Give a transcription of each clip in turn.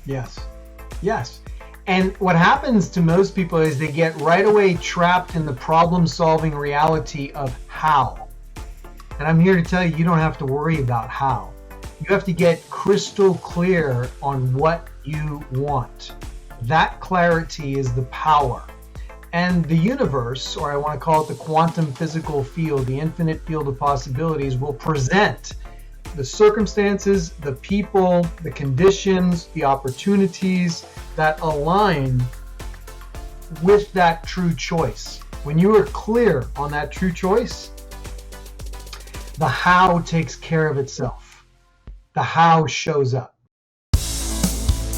Yes. Yes. And what happens to most people is they get right away trapped in the problem-solving reality of how. And I'm here to tell you, you don't have to worry about how. You have to get crystal clear on what you want. That clarity is the power. And the universe, or I want to call it the quantum physical field, the infinite field of possibilities, will present the circumstances, the people, the conditions, the opportunities that align with that true choice. When you are clear on that true choice, the how takes care of itself. The how shows up.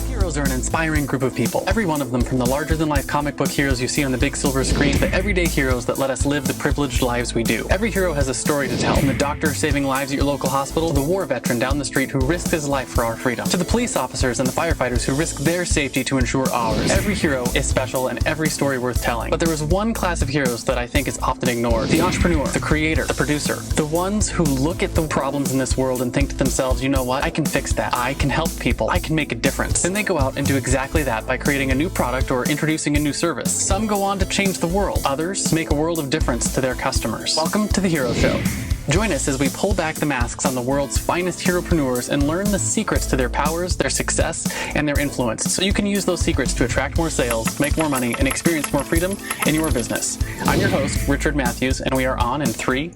Heroes are an inspiring group of people. Every one of them, from the larger-than-life comic book heroes you see on the big silver screen, to everyday heroes that let us live the privileged lives we do. Every hero has a story to tell. From the doctor saving lives at your local hospital, to the war veteran down the street who risked his life for our freedom, to the police officers and the firefighters who risked their safety to ensure ours. Every hero is special and every story worth telling. But there is one class of heroes that I think is often ignored. The entrepreneur, the creator, the producer. The ones who look at the problems in this world and think to themselves, you know what, I can fix that. I can help people. I can make a difference. Then they go out and do exactly that by creating a new product or introducing a new service. Some go on to change the world. Others make a world of difference to their customers. Welcome to The Hero Show. Join us as we pull back the masks on the world's finest heropreneurs and learn the secrets to their powers, their success, and their influence, so you can use those secrets to attract more sales, make more money, and experience more freedom in your business. I'm your host, Richard Matthews, and we are on in 3,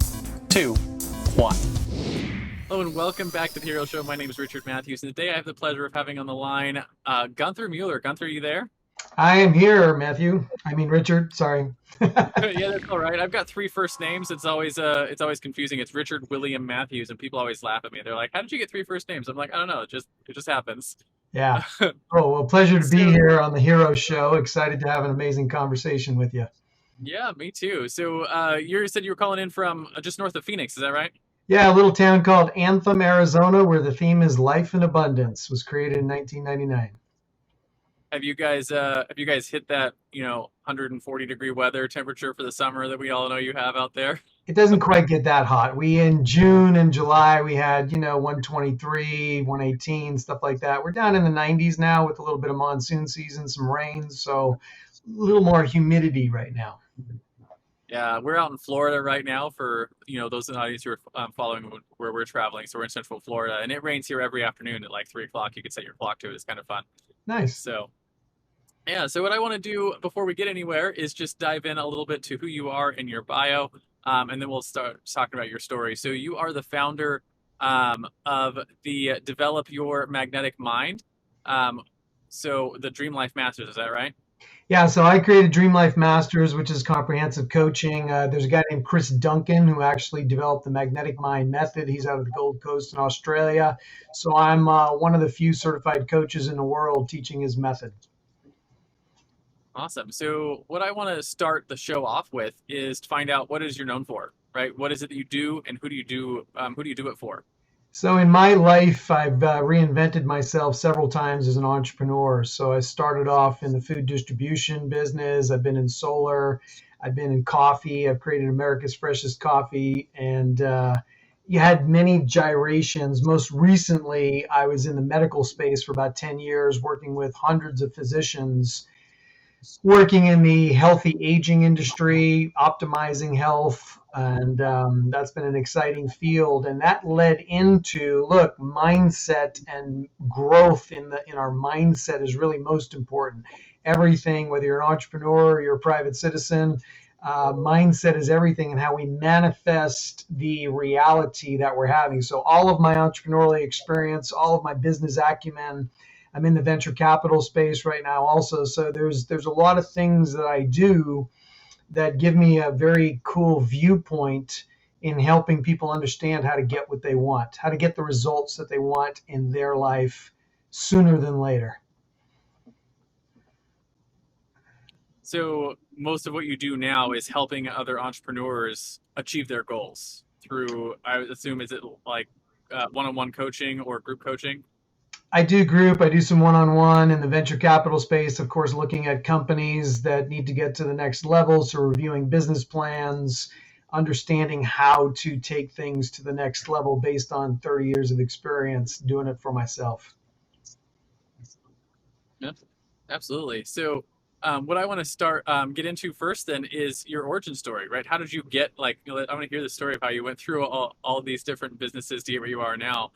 2, 1. Hello and welcome back to The Hero Show. My name is Richard Matthews, and today I have the pleasure of having on the line Gunther Mueller. Gunther, are you there? I am here, Richard, sorry. Yeah, that's all right. I've got 3 first names. It's always confusing. It's Richard William Matthews, and people always laugh at me. They're like, "How did you get 3 first names?" I'm like, "I don't know. It just happens." Yeah. Oh, well, pleasure to be here on The Hero Show. Excited to have an amazing conversation with you. Yeah, me too. So you said you were calling in from just north of Phoenix. Is that right? Yeah, a little town called Anthem, Arizona, where the theme is life in abundance. Was created in 1999. Have you guys hit that 140-degree weather temperature for the summer that we all know you have out there? It doesn't quite get that hot. In June and July we had 123, 118, stuff like that. We're down in the 90s now with a little bit of monsoon season, some rain, so a little more humidity right now. Yeah, we're out in Florida right now for, those in the audience who are following where we're traveling. So we're in Central Florida, and it rains here every afternoon at like 3 o'clock. You can set your clock to it. It's kind of fun. Nice. So, yeah, so what I want to do before we get anywhere is just dive in a little bit to who you are in your bio, and then we'll start talking about your story. So you are the founder of the Develop Your Magnetic Mind. So the Dream Life Masters, is that right? Yeah, so I created Dream Life Masters, which is comprehensive coaching. There's a guy named Chris Duncan who actually developed the Magnetic Mind Method. He's out of the Gold Coast in Australia. So I'm one of the few certified coaches in the world teaching his method. Awesome. So what I want to start the show off with is to find out what it is you're known for, right? What is it that you do, and who do you do it for? So in my life, I've reinvented myself several times as an entrepreneur. So I started off in the food distribution business. I've been in solar. I've been in coffee. I've created America's Freshest Coffee. And you had many gyrations. Most recently, I was in the medical space for about 10 years, working with hundreds of physicians, working in the healthy aging industry, optimizing health. And that's been an exciting field. And that led into, mindset and growth in our mindset is really most important. Everything, whether you're an entrepreneur or you're a private citizen, mindset is everything, and how we manifest the reality that we're having. So all of my entrepreneurial experience, all of my business acumen, I'm in the venture capital space right now also. So there's a lot of things that I do that give me a very cool viewpoint in helping people understand how to get what they want, how to get the results that they want in their life sooner than later. So most of what you do now is helping other entrepreneurs achieve their goals through, I would assume, is it like one-on-one coaching or group coaching? I do group. I do some one-on-one in the venture capital space, of course, looking at companies that need to get to the next level. So reviewing business plans, understanding how to take things to the next level based on 30 years of experience doing it for myself. Yeah, absolutely. So, what I want to start get into first then is your origin story, right? How did you get like? I want to hear the story of how you went through all these different businesses to get where you are now.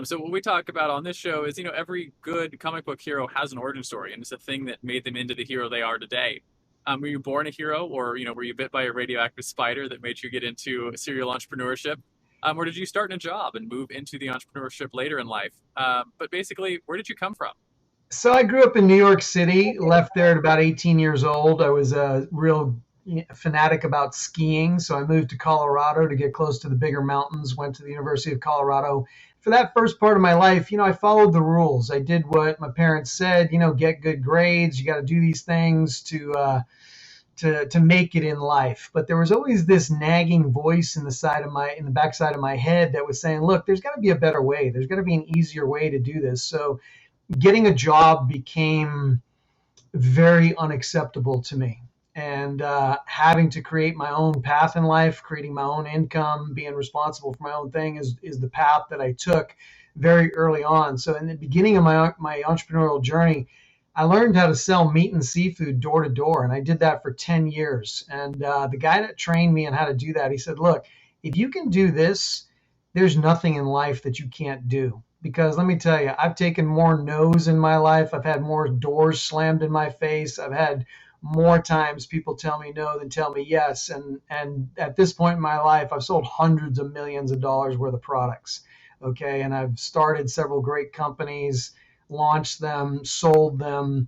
So what we talk about on this show is, every good comic book hero has an origin story, and it's a thing that made them into the hero they are today. Were you born a hero, or were you bit by a radioactive spider that made you get into serial entrepreneurship? Or did you start in a job and move into the entrepreneurship later in life? But basically, where did you come from? So I grew up in New York City, left there at about 18 years old. I was a real fanatic about skiing. So I moved to Colorado to get close to the bigger mountains, went to the University of Colorado. For that first part of my life, I followed the rules. I did what my parents said, get good grades. You got to do these things to make it in life. But there was always this nagging voice in the backside of my head that was saying, look, there's got to be a better way. There's got to be an easier way to do this. So getting a job became very unacceptable to me. And having to create my own path in life, creating my own income, being responsible for my own thing is the path that I took very early on. So in the beginning of my entrepreneurial journey, I learned how to sell meat and seafood door to door. And I did that for 10 years. And the guy that trained me on how to do that, he said, look, if you can do this, there's nothing in life that you can't do. Because let me tell you, I've taken more no's in my life. I've had more doors slammed in my face. I've had more times people tell me no than tell me yes. And at this point in my life, I've sold hundreds of millions of dollars worth of products. Okay. And I've started several great companies, launched them, sold them.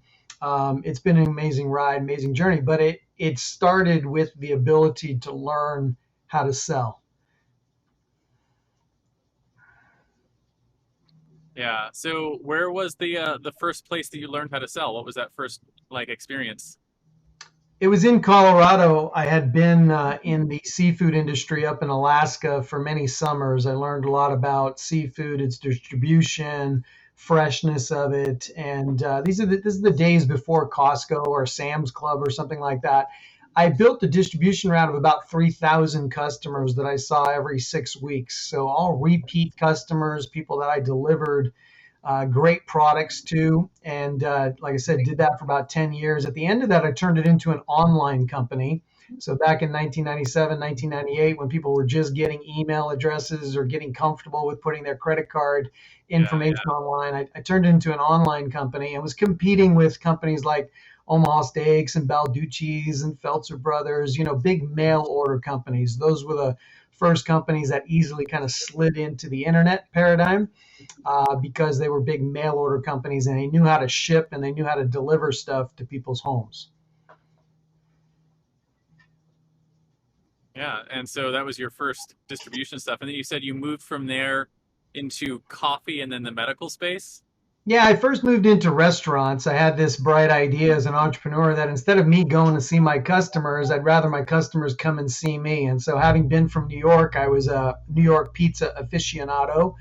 It's been an amazing ride, amazing journey, but it started with the ability to learn how to sell. Yeah. So where was the first place that you learned how to sell? What was that first like experience? It was in Colorado. I had been in the seafood industry up in Alaska for many summers. I learned a lot about seafood, its distribution, freshness of it, and this is the days before Costco or Sam's Club or something like that. I built a distribution route of about 3,000 customers that I saw every 6 weeks. So all repeat customers, people that I delivered great products too. And like I said, did that for about 10 years. At the end of that, I turned it into an online company. So back in 1997, 1998, when people were just getting email addresses or getting comfortable with putting their credit card Yeah, information online, I turned it into an online company and was competing with companies like Omaha Steaks and Balducci's and Feltzer Brothers, big mail order companies. Those were the first companies that easily kind of slid into the internet paradigm because they were big mail order companies and they knew how to ship and they knew how to deliver stuff to people's homes. yeah. And so that was your first distribution stuff. And then you said you moved from there into coffee and then the medical space. Yeah, I first moved into restaurants. I had this bright idea as an entrepreneur that instead of me going to see my customers, I'd rather my customers come and see me. And so, having been from New York, I was a New York pizza aficionado.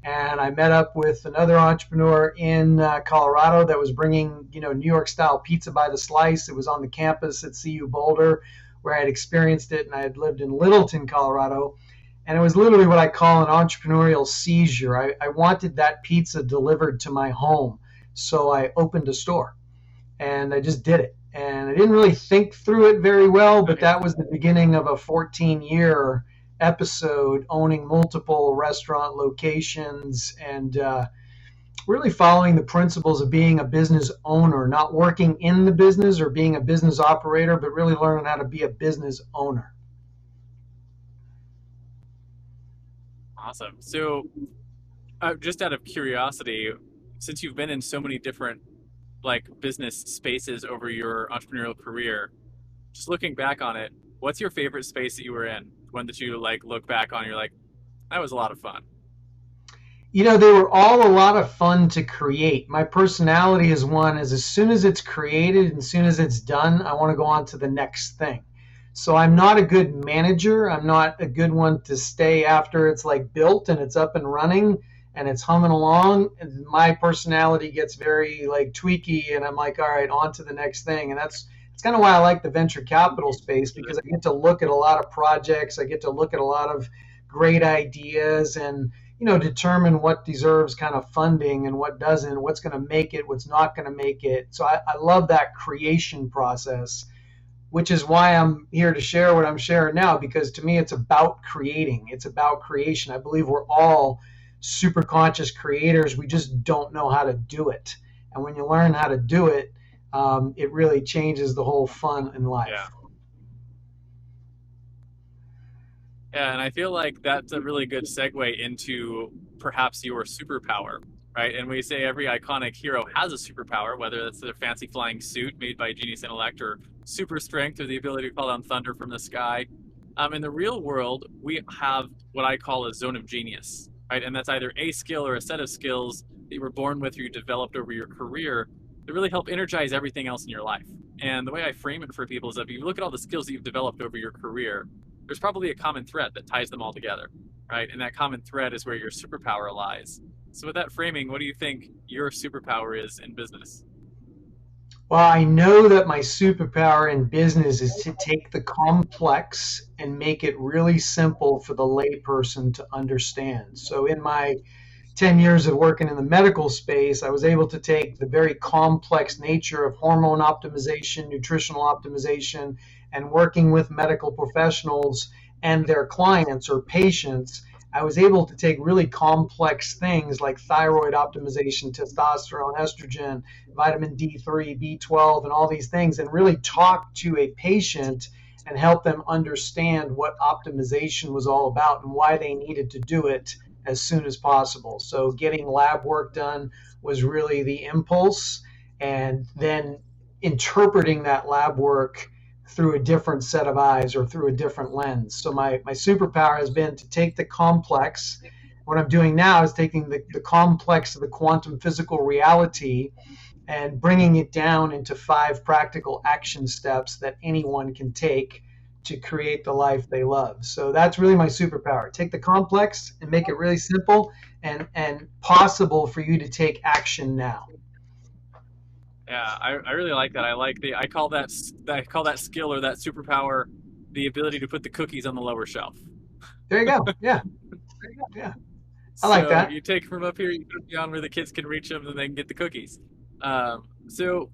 And I met up with another entrepreneur in Colorado that was bringing, New York style pizza by the slice. It was on the campus at CU Boulder, where I had experienced it, and I had lived in Littleton, Colorado. And it was literally what I call an entrepreneurial seizure. I wanted that pizza delivered to my home. So I opened a store and I just did it. And I didn't really think through it very well, but Nice. that was the beginning of a 14-year episode owning multiple restaurant locations and really following the principles of being a business owner, not working in the business or being a business operator, but really learning how to be a business owner. Awesome. So just out of curiosity, since you've been in so many different like business spaces over your entrepreneurial career, just looking back on it, what's your favorite space that you were in? One that you like look back on, you're like, that was a lot of fun. They were all a lot of fun to create. My personality is one is as soon as it's created and as soon as it's done, I want to go on to the next thing. So I'm not a good manager. I'm not a good one to stay after it's like built and it's up and running and it's humming along. And my personality gets very like tweaky and I'm like, all right, on to the next thing. And it's kind of why I like the venture capital space because I get to look at a lot of projects. I get to look at a lot of great ideas and determine what deserves kind of funding and what doesn't, what's going to make it, what's not going to make it. So I love that creation process, which is why I'm here to share what I'm sharing now, because to me, it's about creating. It's about creation. I believe we're all super conscious creators. We just don't know how to do it. And when you learn how to do it, it really changes the whole fun in life. Yeah. Yeah, and I feel like that's a really good segue into perhaps your superpower, right? And we say every iconic hero has a superpower, whether that's their fancy flying suit made by genius intellect, or super strength, or the ability to call down thunder from the sky. In the real world, we have what I call a zone of genius, right? And that's either a skill or a set of skills that you were born with or you developed over your career that really help energize everything else in your life. And the way I frame it for people is that if you look at all the skills that you've developed over your career, there's probably a common thread that ties them all together, right? And that common thread is where your superpower lies. So with that framing, what do you think your superpower is in business? Well, I know that my superpower in business is to take the complex and make it really simple for the layperson to understand. So in my 10 years of working in the medical space, I was able to take the very complex nature of hormone optimization, nutritional optimization, and working with medical professionals and their clients or patients. I was able to take really complex things like thyroid optimization, testosterone, estrogen, vitamin D3, B12, and all these things, and really talk to a patient and help them understand what optimization was all about and why they needed to do it as soon as possible. So getting lab work done was really the impulse, and then interpreting that lab work through a different set of eyes or through a different lens. So my superpower has been to take the complex. What I'm doing now is taking the complex of the quantum physical reality and bringing it down into 5 practical action steps that anyone can take to create the life they love. So that's really my superpower. Take the complex and make it really simple and possible for you to take action now. Yeah, I really like that. I call that skill or that superpower the ability to put the cookies on the lower shelf. There you go. Yeah. Yeah. I like So that. you take from up here, you put it down where the kids can reach them, and they can get the cookies. So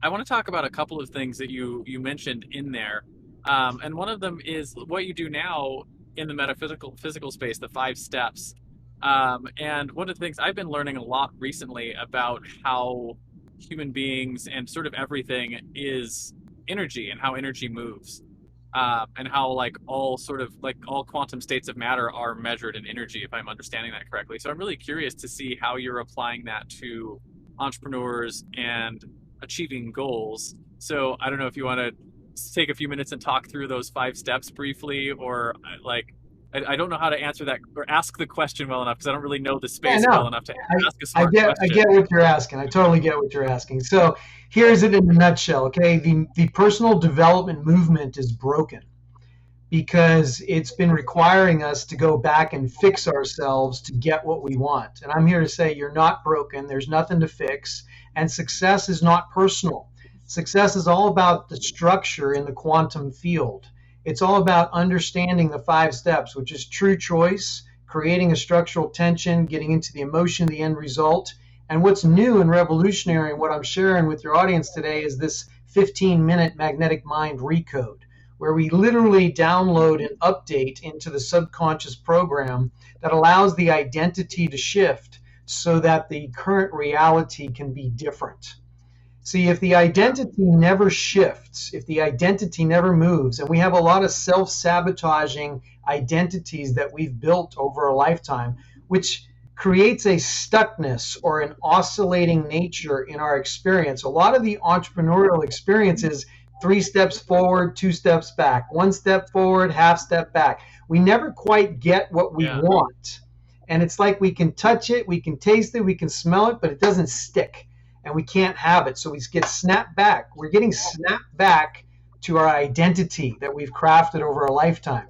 I want to talk about a couple of things that you mentioned in there, and one of them is what you do now in the physical space, the 5 steps. And one of the things I've been learning a lot recently about how human beings and sort of everything is energy and how energy moves. And how like all quantum states of matter are measured in energy, if I'm understanding that correctly. So I'm really curious to see how you're applying that to entrepreneurs and achieving goals. So I don't know if you want to take a few minutes and talk through those 5 steps briefly, or like I don't know how to answer that or ask the question well enough because I don't really know the Yeah, space well no. enough to I, ask a smart I question. get what you're asking. I totally get what you're asking. So here's it in a nutshell, okay? The personal development movement is broken because it's been requiring us to go back and fix ourselves to get what we want. And I'm here to say you're not broken. There's nothing to fix. And success is not personal. Success is all about the structure in the quantum field. It's all about understanding the 5 steps, which is true choice, creating a structural tension, getting into the emotion, the end result. And what's new and revolutionary and what I'm sharing with your audience today is this 15-minute magnetic mind recode, where we literally download an update into the subconscious program that allows the identity to shift so that the current reality can be different. See, if the identity never shifts, if the identity never moves, and we have a lot of self sabotaging identities that we've built over a lifetime, which creates a stuckness or an oscillating nature in our experience. A lot of the entrepreneurial experience is 3 steps forward, 2 steps back, 1 step forward, half step back. We never quite get what we Yeah. want. And it's like we can touch it, we can taste it, we can smell it, but it doesn't stick and we can't have it. So we get snapped back. We're getting snapped back to our identity that we've crafted over a lifetime.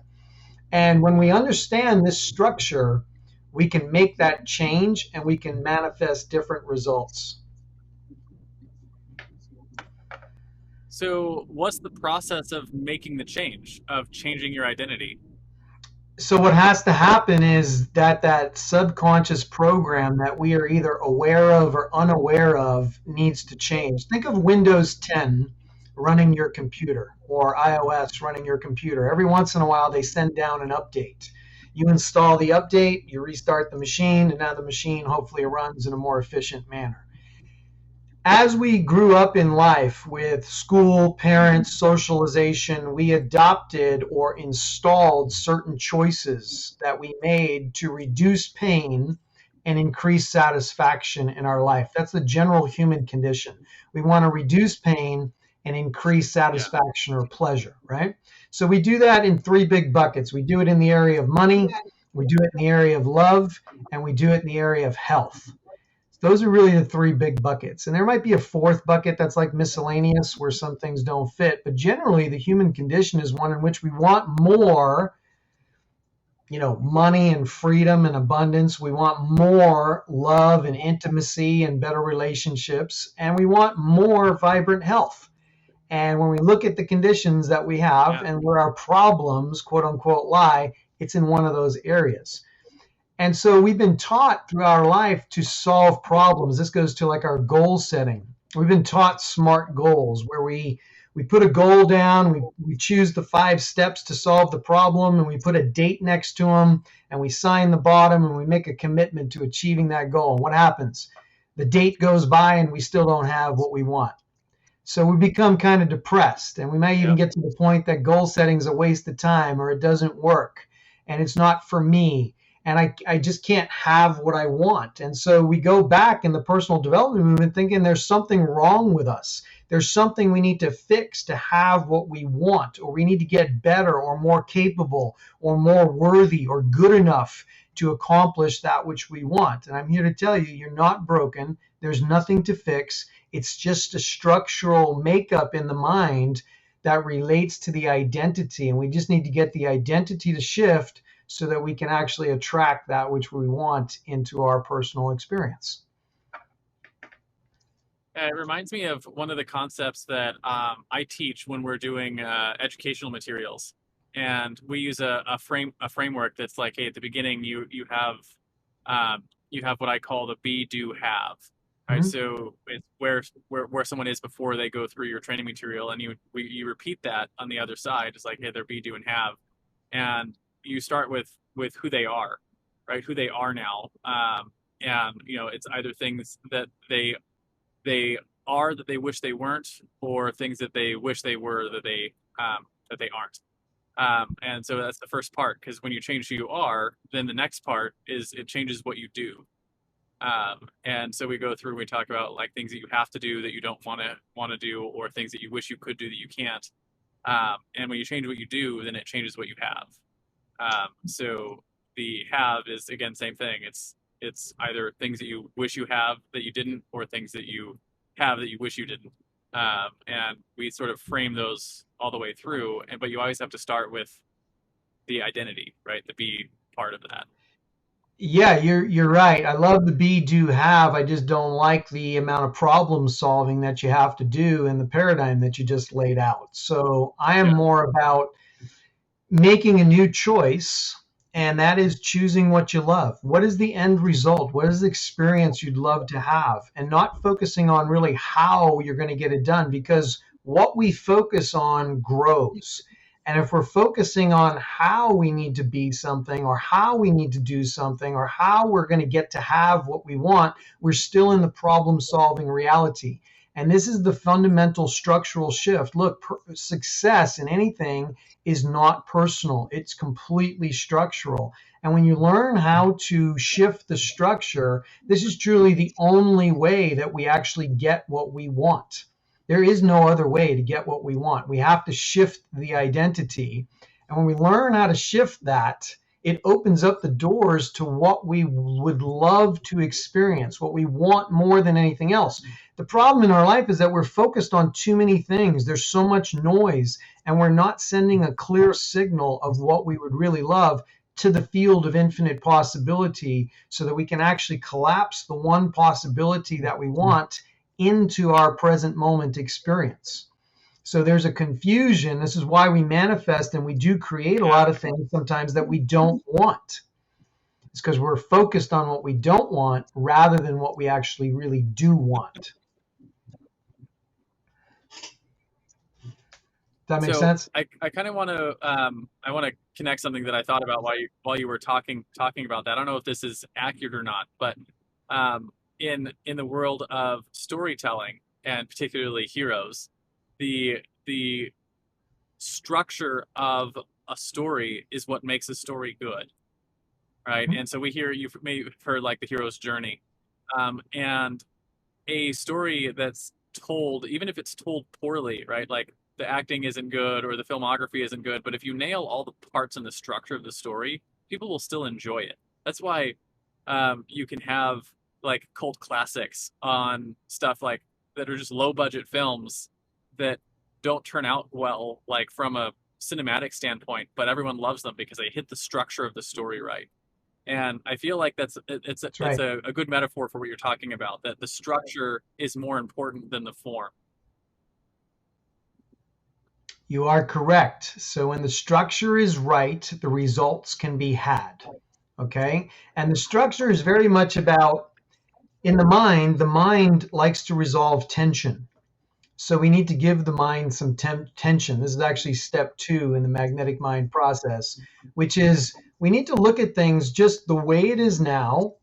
And when we understand this structure, we can make that change and we can manifest different results. So what's the process of making the change, of changing your identity? So what has to happen is that subconscious program that we are either aware of or unaware of needs to change. Think of Windows 10 running your computer or iOS running your computer. Every once in a while, they send down an update. You install the update, you restart the machine, and now the machine hopefully runs in a more efficient manner. As we grew up in life with school, parents, socialization, we adopted or installed certain choices that we made to reduce pain and increase satisfaction in our life. That's the general human condition. We want to reduce pain and increase satisfaction or pleasure, right? So we do that in three big buckets. We do it in the area of money, we do it in the area of love, and we do it in the area of health. Those are really the three big buckets. And there might be a fourth bucket that's like miscellaneous where some things don't fit. But generally, the human condition is one in which we want more, money and freedom and abundance. We want more love and intimacy and better relationships. And we want more vibrant health. And when we look at the conditions that we have and where our problems, quote unquote, lie, it's in one of those areas. And so we've been taught throughout our life to solve problems. This goes to like our goal setting. We've been taught SMART goals where we put a goal down, we choose the 5 steps to solve the problem, and we put a date next to them, and we sign the bottom, and we make a commitment to achieving that goal. And what happens? The date goes by and we still don't have what we want. So we become kind of depressed, and we may even get to the point that goal setting is a waste of time or it doesn't work and it's not for me. And I just can't have what I want. And so we go back in the personal development movement thinking there's something wrong with us. There's something we need to fix to have what we want, or we need to get better or more capable or more worthy or good enough to accomplish that which we want. And I'm here to tell you, you're not broken. There's nothing to fix. It's just a structural makeup in the mind that relates to the identity. And we just need to get the identity to shift so that we can actually attract that which we want into our personal experience. It reminds me of one of the concepts that I teach when we're doing educational materials, and we use a framework that's like, hey, at the beginning you have what I call the be, do, have. Right, so it's where someone is before they go through your training material, and you repeat that on the other side. It's like, hey, they're be, do, and have, and you start with who they are, right? Who they are now, and it's either things that they are that they wish they weren't, or things that they wish they were that they aren't. And so that's the first part, because when you change who you are, then the next part is it changes what you do. And so we go through, we talk about like things that you have to do that you don't want to do, or things that you wish you could do that you can't. And when you change what you do, then it changes what you have. So the have is, again, same thing. It's either things that you wish you have that you didn't, or things that you have that you wish you didn't. And we sort of frame those all the way through. But you always have to start with the identity, right? The be part of that. Yeah, you're right. I love the be, do, have. I just don't like the amount of problem solving that you have to do in the paradigm that you just laid out. So I am more about making a new choice, and that is choosing what you love. What is the end result? What is the experience you'd love to have? And not focusing on really how you're going to get it done, because what we focus on grows. And if we're focusing on how we need to be something, or how we need to do something, or how we're going to get to have what we want, we're still in the problem-solving reality. And this is the fundamental structural shift. Look, success in anything is not personal. It's completely structural. And when you learn how to shift the structure, this is truly the only way that we actually get what we want. There is no other way to get what we want. We have to shift the identity. And when we learn how to shift that, it opens up the doors to what we would love to experience, what we want more than anything else. The problem in our life is that we're focused on too many things. There's so much noise, and we're not sending a clear signal of what we would really love to the field of infinite possibility, so that we can actually collapse the one possibility that we want into our present moment experience. So there's a confusion. This is why we manifest and we do create a lot of things sometimes that we don't want. It's because we're focused on what we don't want rather than what we actually really do want. That makes sense? I kind of want to I want to connect something that I thought about while you were talking about that. I don't know if this is accurate or not, but in the world of storytelling and particularly heroes, the structure of a story is what makes a story good, right? Mm-hmm. And so you've maybe heard like the hero's journey, and a story that's told, even if it's told poorly, right? Like the acting isn't good or the filmography isn't good, but if you nail all the parts and the structure of the story, people will still enjoy it. That's why you can have like cult classics on stuff like that are just low budget films that don't turn out well, like from a cinematic standpoint, but everyone loves them because they hit the structure of the story right. And I feel like it's right. a good metaphor for what you're talking about, that the structure is more important than the form. You are correct. So when the structure is right, the results can be had. Okay? And the structure is very much about, in the mind likes to resolve tension. So we need to give the mind some tension. This is actually step 2 in the magnetic mind process, which is we need to look at things just the way it is now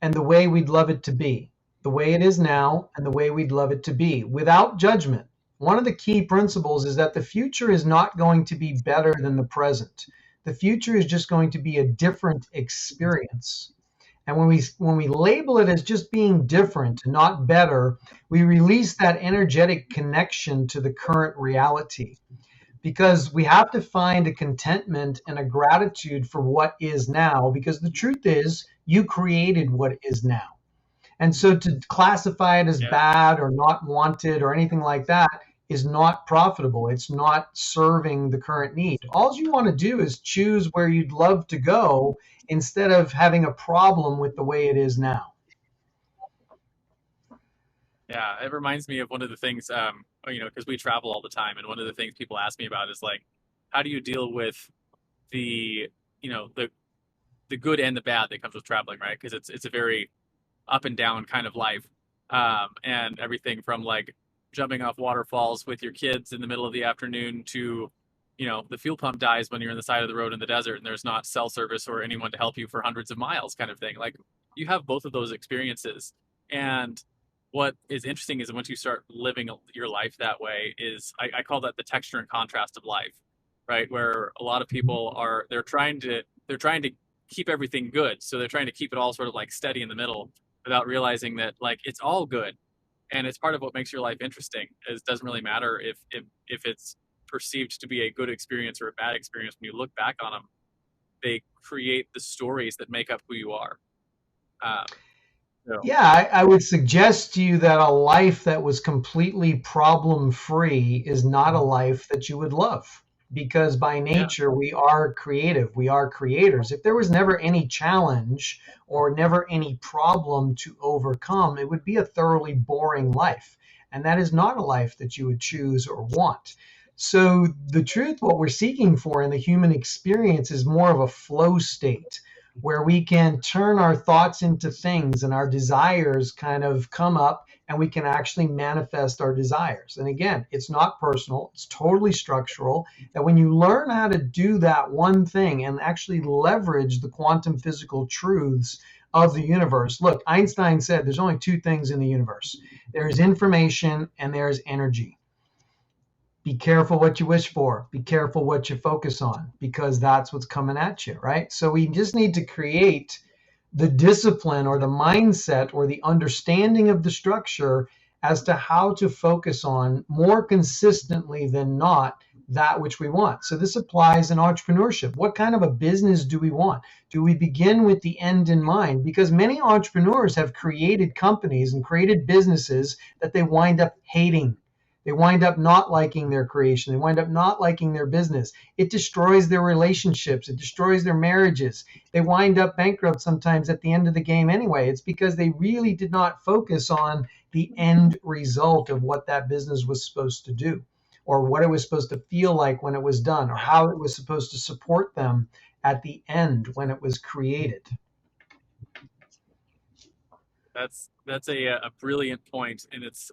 and the way we'd love it to be. The way it is now and the way we'd love it to be, without judgment. One of the key principles is that the future is not going to be better than the present. The future is just going to be a different experience. And when we label it as just being different, not better, we release that energetic connection to the current reality. Because we have to find a contentment and a gratitude for what is now, because the truth is you created what is now. And so to classify it as bad or not wanted or anything like that is not profitable. It's not serving the current need. All you want to do is choose where you'd love to go instead of having a problem with the way it is now. Yeah, it reminds me of one of the things, because we travel all the time, and one of the things people ask me about is like, how do you deal with the, the good and the bad that comes with traveling, right? Because it's a very up and down kind of life, and everything from like jumping off waterfalls with your kids in the middle of the afternoon to, the fuel pump dies when you're in the side of the road in the desert and there's not cell service or anyone to help you for hundreds of miles, kind of thing. Like you have both of those experiences, and what is interesting is once you start living your life that way is I call that the texture and contrast of life, right? Where a lot of people they're trying to keep everything good, so they're trying to keep it all sort of like steady in the middle without realizing that like it's all good, and it's part of what makes your life interesting. It doesn't really matter if it's perceived to be a good experience or a bad experience. When you look back on them, they create the stories that make up who you are. Yeah, I would suggest to you that a life that was completely problem-free is not a life that you would love, because by nature we are creative, we are creators. If there was never any challenge or never any problem to overcome, it would be a thoroughly boring life. And that is not a life that you would choose or want. So the truth, what we're seeking for in the human experience is more of a flow state where we can turn our thoughts into things and our desires kind of come up and we can actually manifest our desires. And again, it's not personal, it's totally structural. That when you learn how to do that one thing and actually leverage the quantum physical truths of the universe. Look, Einstein said there's only 2 things in the universe. There's information and there's energy. Be careful what you wish for. Be careful what you focus on, because that's what's coming at you, right? So we just need to create the discipline or the mindset or the understanding of the structure as to how to focus on more consistently than not that which we want. So this applies in entrepreneurship. What kind of a business do we want? Do we begin with the end in mind? Because many entrepreneurs have created companies and created businesses that they wind up hating. They wind up not liking their creation. They wind up not liking their business. It destroys their relationships. It destroys their marriages. They wind up bankrupt sometimes at the end of the game anyway. It's because they really did not focus on the end result of what that business was supposed to do. or what it was supposed to feel like when it was done, or how it was supposed to support them at the end when it was created. That's a brilliant point, and it's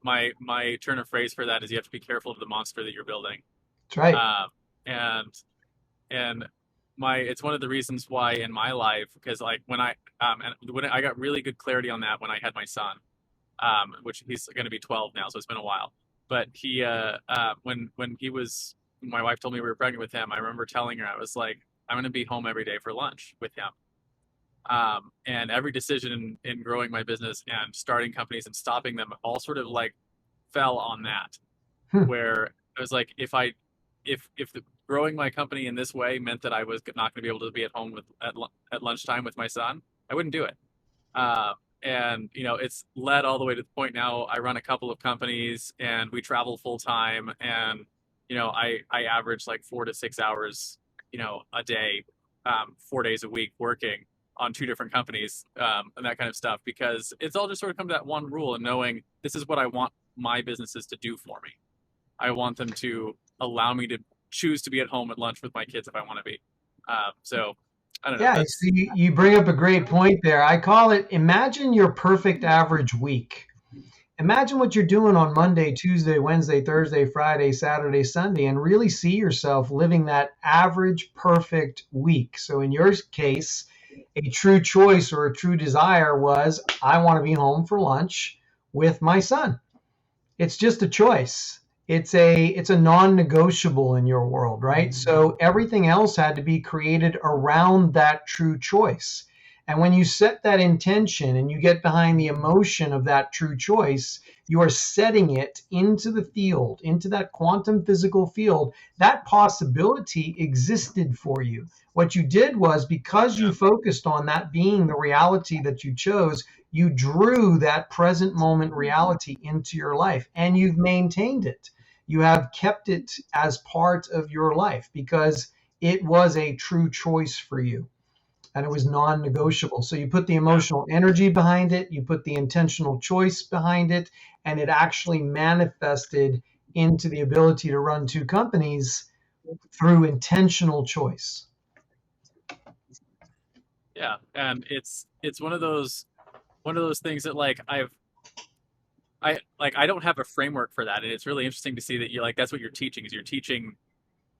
my turn of phrase for that is you have to be careful of the monster that you're building. That's right. And and it's one of the reasons why in my life, because like when I got really good clarity on that when I had my son, which he's going to be 12 now, so it's been a while. But he when my wife told me we were pregnant with him, I remember telling her, I was like, I'm going to be home every day for lunch with him. And every decision in growing my business and starting companies and stopping them all sort of like fell on that, where it was like, if growing my company in this way meant that I was not going to be able to be at home at lunchtime with my son, I wouldn't do it. And it's led all the way to the point now I run a couple of companies and we travel full time, and I average like 4 to 6 hours a day, 4 days a week working on 2 different companies, and that kind of stuff, because it's all just sort of come to that one rule and knowing this is what I want my businesses to do for me. I want them to allow me to choose to be at home at lunch with my kids if I want to be. So I don't know. Yeah, see, you bring up a great point there. I call it, imagine your perfect average week. Imagine what you're doing on Monday, Tuesday, Wednesday, Thursday, Friday, Saturday, Sunday, and really see yourself living that average perfect week. So in your case, a true choice or a true desire was, I want to be home for lunch with my son. It's just a choice. It's a non-negotiable in your world, right? So everything else had to be created around that true choice. And when you set that intention and you get behind the emotion of that true choice, you are setting it into the field, into that quantum physical field. That possibility existed for you. What you did was, because you focused on that being the reality that you chose, you drew that present moment reality into your life, and you've maintained it. You have kept it as part of your life because it was a true choice for you. And it was non-negotiable. So you put the emotional energy behind it, you put the intentional choice behind it, and it actually manifested into the ability to run 2 companies through intentional choice. Yeah, and it's one of those things that like I don't have a framework for that, and it's really interesting to see that you like that's what you're teaching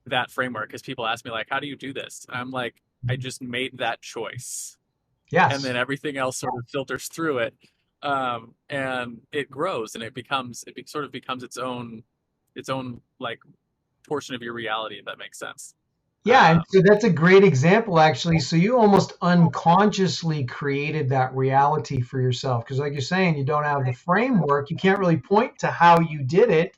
that framework, because people ask me like, how do you do this? And I'm like, I just made that choice. Yes. And then everything else sort of filters through it, and it grows, and it sort of becomes its own like portion of your reality, if that makes sense. Yeah, and so that's a great example, actually. So you almost unconsciously created that reality for yourself, because like you're saying, you don't have the framework. You can't really point to how you did it,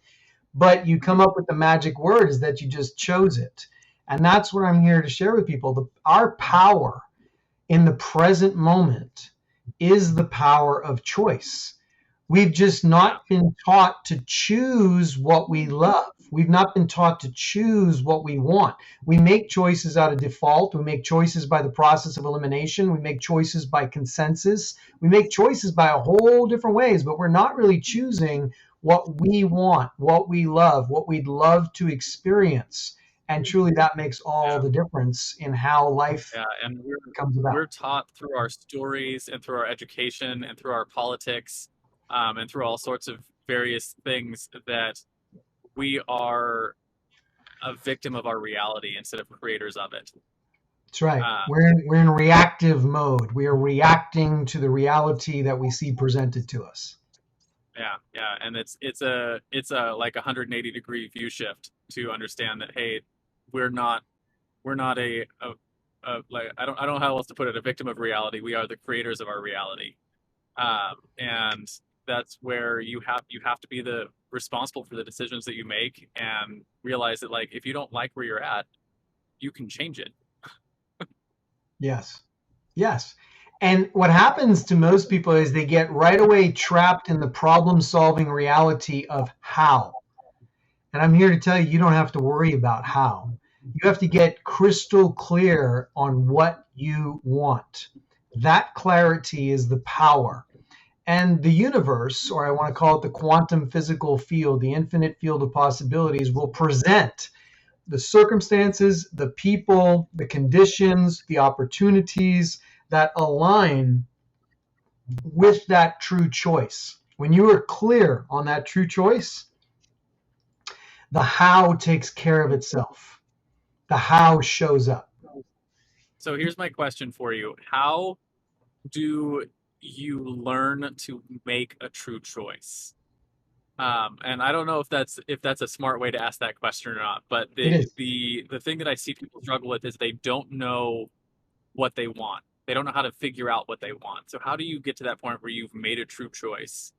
but you come up with the magic words that you just chose it. And that's what I'm here to share with people. Our power in the present moment is the power of choice. We've just not been taught to choose what we love. We've not been taught to choose what we want. We make choices out of default. We make choices by the process of elimination. We make choices by consensus. We make choices by a whole different ways, but we're not really choosing what we want, what we love, what we'd love to experience. And truly, that makes all the difference in how life and comes about. We're taught through our stories and through our education and through our politics, and through all sorts of various things that we are a victim of our reality instead of creators of it. That's right. We're in reactive mode. We are reacting to the reality that we see presented to us. Yeah, and it's a like 180-degree view shift to understand that, hey, we're not a like I don't know how else to put it, a victim of reality. We are the creators of our reality, and that's where you have to be the responsible for the decisions that you make, and realize that like if you don't like where you're at, you can change it. Yes. And what happens to most people is they get right away trapped in the problem-solving reality of how. And I'm here to tell you, you don't have to worry about how. You have to get crystal clear on what you want. That clarity is the power. And the universe, or I want to call it the quantum physical field, the infinite field of possibilities, will present the circumstances, the people, the conditions, the opportunities that align with that true choice. When you are clear on that true choice, the how takes care of itself. The how shows up. So here's my question for you. How do you learn to make a true choice? And I don't know if that's a smart way to ask that question or not, but It is. the thing that I see people struggle with is they don't know what they want. They don't know how to figure out what they want. So how do you get to that point where you've made a true choice?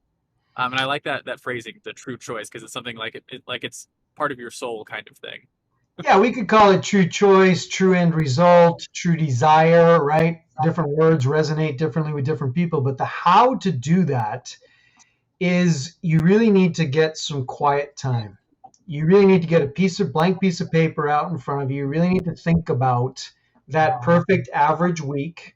And I like that phrasing, the true choice, because it's something like like it's part of your soul kind of thing. Yeah, we could call it true choice, true end result, true desire, right? Different words resonate differently with different people, but the how to do that is you really need to get some quiet time. You really need to get a blank piece of paper out in front of you. You really need to think about that perfect average week,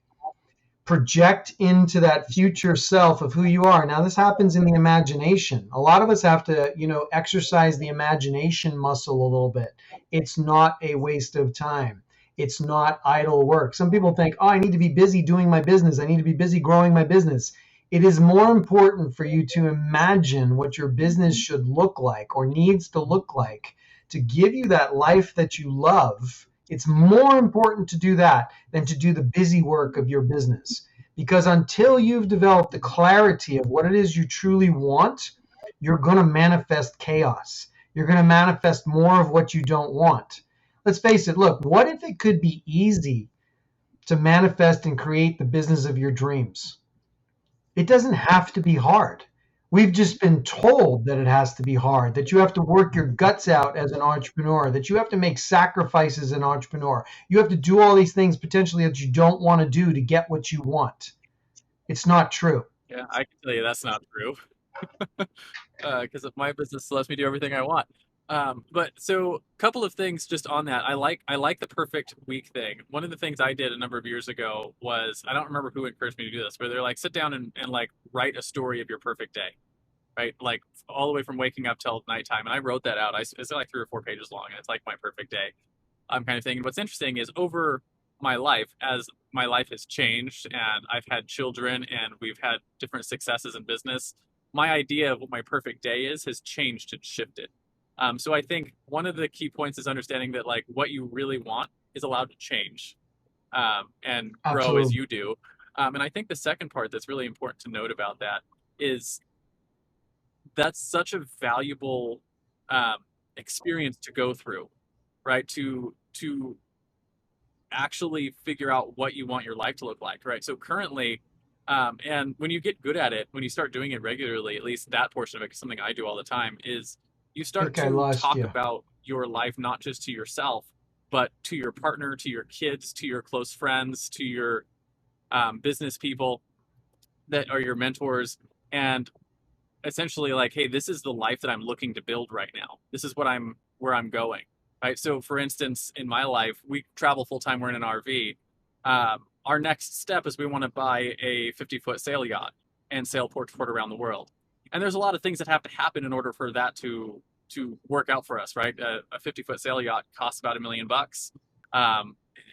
project into that future self of who you are. Now, this happens in the imagination. A lot of us have to, exercise the imagination muscle a little bit. It's not a waste of time. It's not idle work. Some people think, oh, I need to be busy doing my business. I need to be busy growing my business. It is more important for you to imagine what your business should look like or needs to look like to give you that life that you love. It's more important to do that than to do the busy work of your business. Because until you've developed the clarity of what it is you truly want, you're going to manifest chaos. You're going to manifest more of what you don't want. Let's face it, look, what if it could be easy to manifest and create the business of your dreams? It doesn't have to be hard. We've just been told that it has to be hard, that you have to work your guts out as an entrepreneur, that you have to make sacrifices as an entrepreneur. You have to do all these things potentially that you don't want to do to get what you want. It's not true. Yeah, I can tell you that's not true. Because my business lets me do everything I want. But so a couple of things just on that. I like the perfect week thing. One of the things I did a number of years ago was, I don't remember who encouraged me to do this, but they're like, sit down and like write a story of your perfect day, right? Like all the way from waking up till nighttime. And I wrote that out. It's like 3 or 4 pages long, and it's like my perfect day. Kind of thing. And what's interesting is over my life, as my life has changed and I've had children and we've had different successes in business, my idea of what my perfect day is has changed and shifted. So I think one of the key points is understanding that like what you really want is allowed to change and grow as Absolutely. you do. And I think the second part that's really important to note about that is that's such a valuable experience to go through, right? To actually figure out what you want your life to look like, right? So currently, and when you get good at it, when you start doing it regularly, at least that portion of it, 'cause something I do all the time, is you I start think I to lost talk you. about your life, not just to yourself, but to your partner, to your kids, to your close friends, to your business people that are your mentors, and essentially like, hey, this is the life that I'm looking to build right now. This is where I'm going. Right. So for instance, in my life, we travel full time. We're in an RV. Our next step is we want to buy a 50-foot sail yacht and sail port to port around the world. And there's a lot of things that have to happen in order for that to work out for us, right? A 50-foot sail yacht costs about $1 million.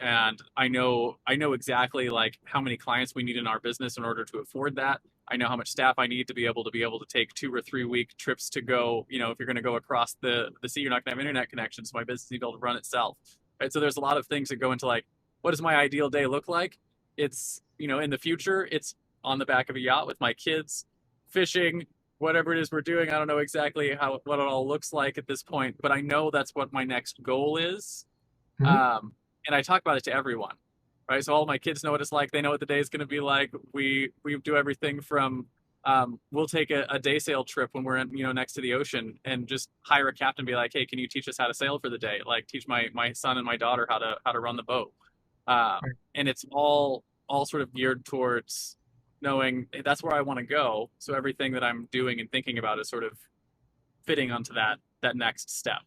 And I know exactly like how many clients we need in our business in order to afford that. I know how much staff I need to be able to take 2 or 3 week trips to go. If you're going to go across the sea, you're not going to have internet connection, so my business needs to be able to run itself. Right. So there's a lot of things that go into like, what does my ideal day look like? It's, in the future, it's on the back of a yacht with my kids, fishing, whatever it is we're doing. I don't know exactly what it all looks like at this point, but I know that's what my next goal is. Mhm. And I talk about it to everyone, right? So all my kids know what it's like. They know what the day is going to be like. We do everything from we'll take a day sail trip when we're in, next to the ocean, and just hire a captain and be like, hey, can you teach us how to sail for the day? Like teach my son and my daughter how to run the boat. And it's all sort of geared towards knowing that's where I want to go. So everything that I'm doing and thinking about is sort of fitting onto that next step,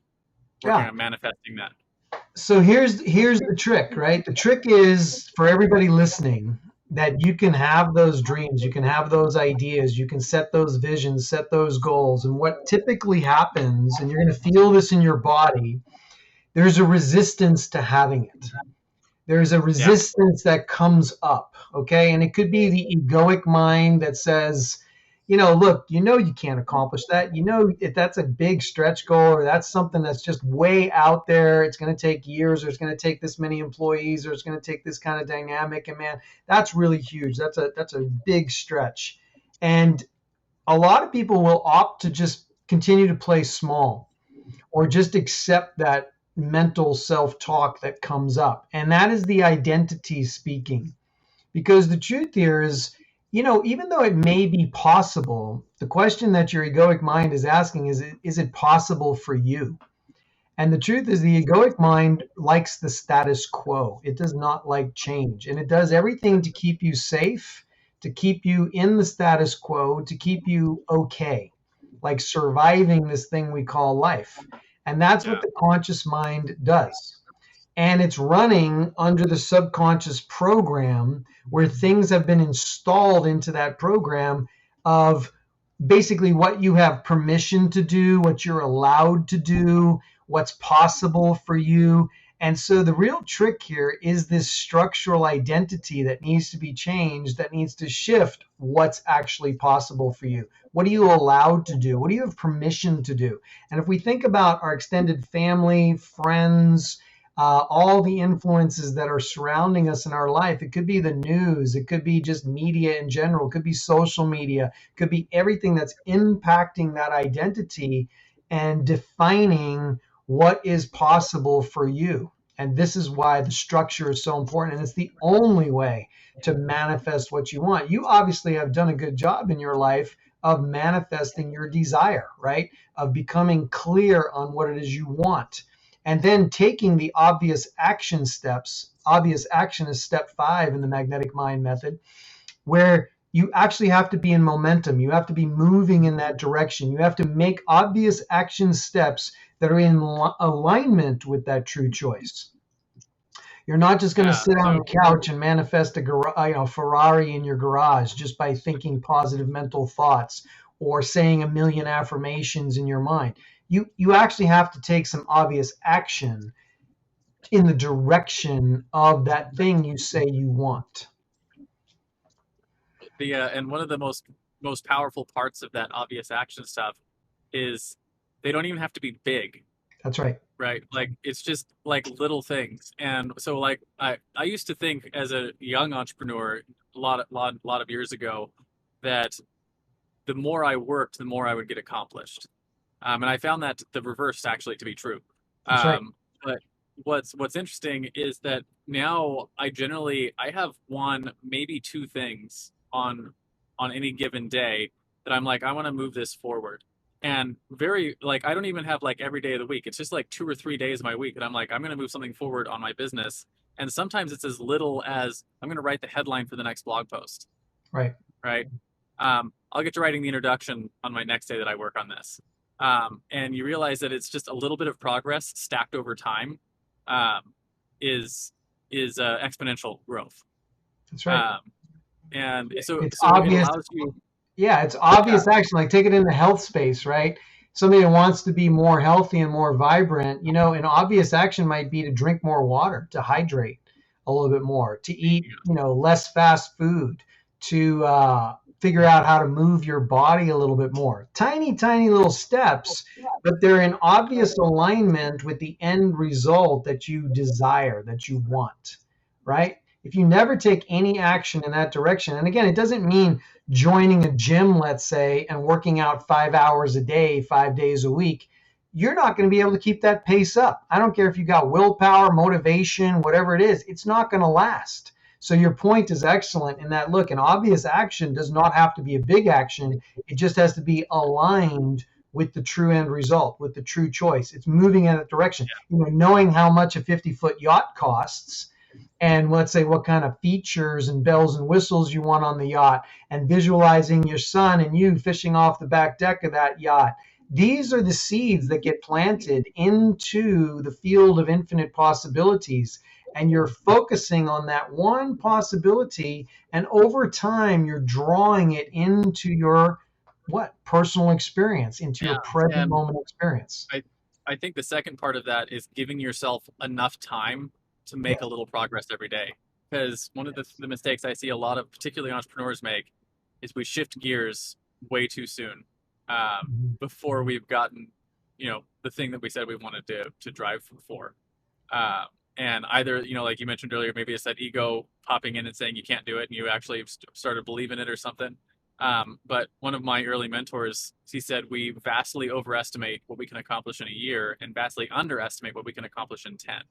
working Yeah. on manifesting that. So here's the trick, right? The trick is for everybody listening. that you can have those dreams, you can have those ideas, you can set those visions, set those goals. And what typically happens, and you're going to feel this in your body, there's a resistance to having it. There's a resistance that comes up, okay? And it could be the egoic mind that says, look, you can't accomplish that. If that's a big stretch goal, or that's something that's just way out there, it's going to take years, or it's going to take this many employees, or it's going to take this kind of dynamic. And man, that's really huge. That's a big stretch. And a lot of people will opt to just continue to play small, or just accept that mental self-talk that comes up. And that is the identity speaking. Because the truth here is, even though it may be possible, the question that your egoic mind is asking is it possible for you? And the truth is, the egoic mind likes the status quo. It does not like change. And it does everything to keep you safe, to keep you in the status quo, to keep you okay, like surviving this thing we call life. And that's what the conscious mind does. And it's running under the subconscious program where things have been installed into that program of basically what you have permission to do, what you're allowed to do, what's possible for you. And so the real trick here is this structural identity that needs to be changed, that needs to shift what's actually possible for you. What are you allowed to do? What do you have permission to do? And if we think about our extended family, friends, all the influences that are surrounding us in our life, it could be the news, it could be just media in general, it could be social media, it could be everything that's impacting that identity and defining what is possible for you. And this is why the structure is so important. And it's the only way to manifest what you want. You obviously have done a good job in your life of manifesting your desire, right? Of becoming clear on what it is you want. And then taking the obvious action steps. Obvious action is step 5 in the magnetic mind method, where you actually have to be in momentum. You have to be moving in that direction. You have to make obvious action steps that are in alignment with that true choice. You're not just going to sit on the couch and manifest a Ferrari in your garage just by thinking positive mental thoughts or saying a million affirmations in your mind. You actually have to take some obvious action in the direction of that thing you say you want. And one of the most powerful parts of that obvious action stuff is they don't even have to be big. That's right. Right. Like, it's just like little things. And so like I used to think as a young entrepreneur a lot of years ago that the more I worked, the more I would get accomplished. And I found that the reverse actually to be true. That's right. But what's interesting is that now I have one, maybe two things on any given day that I'm like, I want to move this forward. And I don't even have like every day of the week. It's just like 2 or 3 days of my week. And I'm like, I'm going to move something forward on my business. And sometimes it's as little as I'm going to write the headline for the next blog post. Right. Right. I'll get to writing the introduction on my next day that I work on this. And you realize that it's just a little bit of progress stacked over time, is exponential growth. That's right. And so it's obvious. It allows you. Yeah, it's obvious action. Like, take it in the health space, right? Somebody that wants to be more healthy and more vibrant, an obvious action might be to drink more water, to hydrate a little bit more, to eat, less fast food, to figure out how to move your body a little bit more. Tiny, tiny little steps, but they're in obvious alignment with the end result that you desire, that you want, right? If you never take any action in that direction, and again, it doesn't mean joining a gym, let's say, and working out 5 hours a day, 5 days a week, you're not going to be able to keep that pace up. I don't care if you got willpower, motivation, whatever it is, it's not going to last. So your point is excellent in that, look, an obvious action does not have to be a big action. It just has to be aligned with the true end result, with the true choice. It's moving in that direction. Knowing how much a 50-foot yacht costs, and let's say what kind of features and bells and whistles you want on the yacht, and visualizing your son and you fishing off the back deck of that yacht. These are the seeds that get planted into the field of infinite possibilities. and you're focusing on that one possibility, and over time you're drawing it into your personal experience, into your Yeah. present And moment experience. I I think the second part of that is giving yourself enough time to Yeah. make a little progress every day. Because one of the mistakes I see a lot of, particularly entrepreneurs, make is we shift gears way too soon, Mhm. before we've gotten, the thing that we said we wanted to drive for. Uh, and either, like you mentioned earlier, maybe it's that ego popping in and saying you can't do it, and you actually started believing it or something. But one of my early mentors, he said, we vastly overestimate what we can accomplish in a year and vastly underestimate what we can accomplish in 10.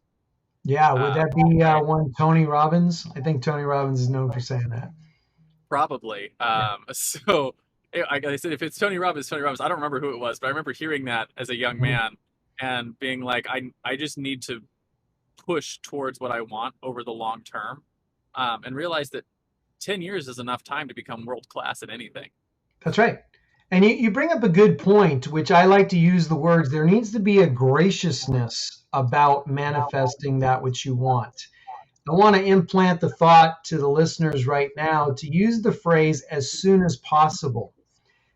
Yeah, would that be Right? one Tony Robbins? I think Tony Robbins is known for saying that. Probably. Yeah. So like I said, if it's Tony Robbins, Tony Robbins, I don't remember who it was, but I remember hearing that as a young Mhm. man and being like, I just need to push towards what I want over the long term, and realize that 10 years is enough time to become world class at anything. That's right. And you bring up a good point, which I like to use the words there needs to be a graciousness about manifesting that which you want. I want to implant the thought to the listeners right now to use the phrase as soon as possible,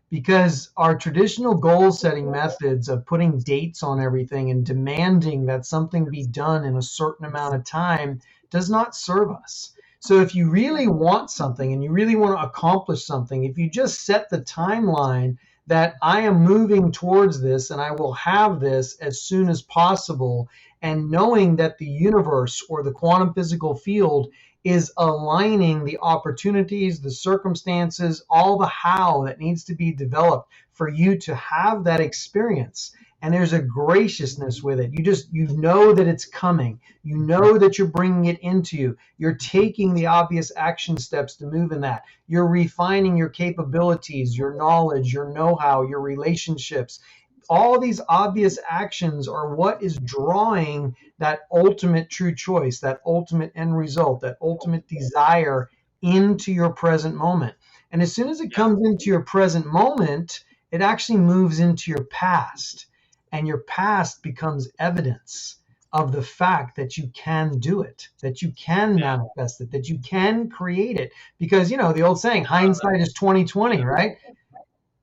because our traditional goal setting methods of putting dates on everything and demanding that something be done in a certain amount of time does not serve us. So if you really want something and you really want to accomplish something, if you just set the timeline that I am moving towards this and I will have this as soon as possible, and knowing that the universe or the quantum physical field is aligning the opportunities, the circumstances, all the how that needs to be developed for you to have that experience. And there's a graciousness with it. You know that it's coming. You know that you're bringing it into you. You're taking the obvious action steps to move in that. You're refining your capabilities, your knowledge, your know-how, your relationships. All these obvious actions are what is drawing that ultimate true choice, that ultimate end result, that ultimate desire into your present moment. And as soon as it Yeah. comes into your present moment, it actually moves into your past. And your past becomes evidence of the fact that you can do it, that you can Yeah. manifest it, that you can create it. Because the old saying, Uh, hindsight is 2020, yeah. right?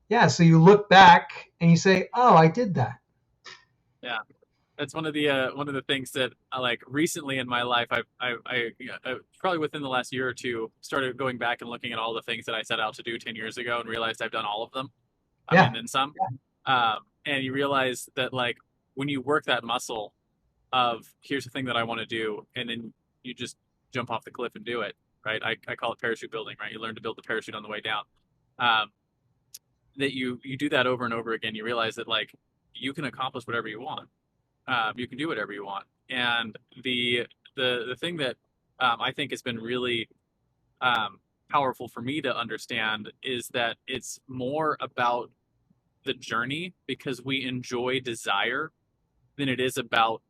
Yeah, so you look back and you say, "Oh, I did that." Yeah. That's one of the things that I like recently in my life. I probably within the last year or two started going back and looking at all the things that I set out to do 10 years ago and realized I've done all of them. I Yeah, mean, then some. And you realize that like when you work that muscle of here's the thing that I want to do, and then you just jump off the cliff and do it, right? I call it parachute building, right? You learn to build the parachute on the way down. Um, that you do that over and over again, you realize that like you can accomplish whatever you want. You can do whatever you want. And the thing that I think has been really powerful for me to understand is that it's more about the journey because we enjoy desire than it is about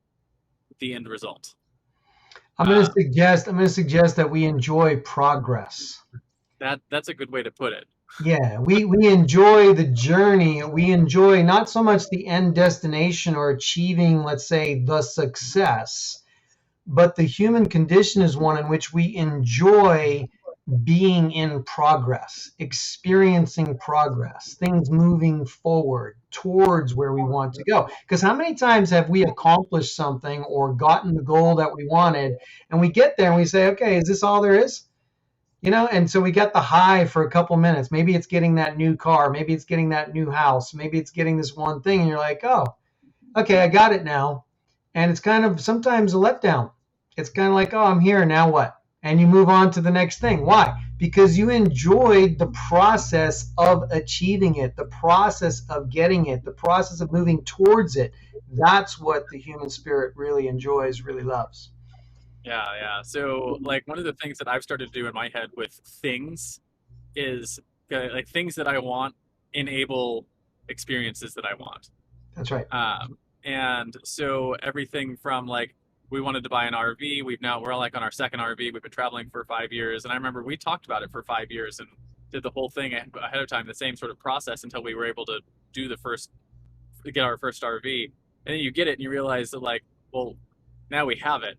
the end result. I'm going to Um, suggest I'm going to suggest that we enjoy progress. that's a good way to put it. Yeah, we enjoy the journey. We enjoy not so much the end destination or achieving, let's say, the success, but the human condition is one in which we enjoy being in progress, experiencing progress, things moving forward towards where we want to go. Because how many times have we accomplished something or gotten the goal that we wanted, and we get there and we say, okay, is this all there is? And so we get the high for a couple minutes. Maybe it's getting that new car, maybe it's getting that new house, maybe it's getting this one thing, and you're like, oh, okay, I got it now. And it's kind of sometimes a letdown. It's kind of like, oh, I'm here, now what? And you move on to the next thing. Why? Because you enjoyed the process of achieving it, the process of getting it, the process of moving towards it. That's what the human spirit really enjoys, really loves. Yeah, yeah. So like one of the things that I've started to do in my head with things is like things that I want enable experiences that I want. That's right. And so everything from like we wanted to buy an RV, we're like on our second RV. We've been traveling for 5 years, and I remember we talked about it for 5 years and did the whole thing ahead of time, the same sort of process until we were able to do get our first RV. And then you get it and you realize that like, well, now we have it,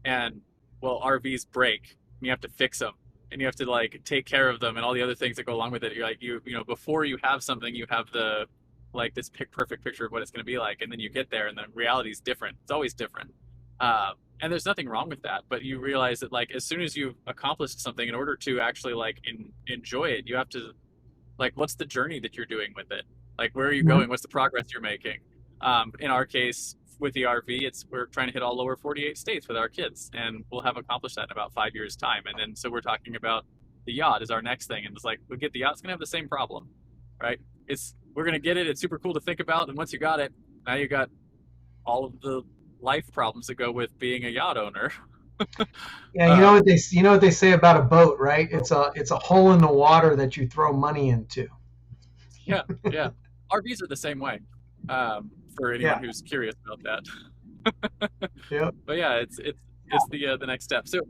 and well, RVs break, and you have to fix them, and you have to like take care of them, and all the other things that go along with it. You're like you know before you have something, you have the like this perfect picture of what it's going to be like, and then you get there, and the reality is different. It's always different, and there's nothing wrong with that. But you realize that like as soon as you've accomplished something, in order to actually like enjoy it, you have to like what's the journey that you're doing with it? Like where are you going? What's the progress you're making? In our case, with the RV, we're trying to hit all lower 48 states with our kids, and we'll have accomplished that in about 5 years' time. And then so we're talking about the yacht is our next thing, and it's like we get the yacht, it's gonna have the same problem, right? We're gonna get it. It's super cool to think about, and once you got it, now you got all of the life problems that go with being a yacht owner. Yeah, you know what they say about a boat, right? It's a hole in the water that you throw money into. Yeah, yeah. RVs are the same way. For anyone Yeah. who's curious about that. Yep. But yeah, it's the next step. So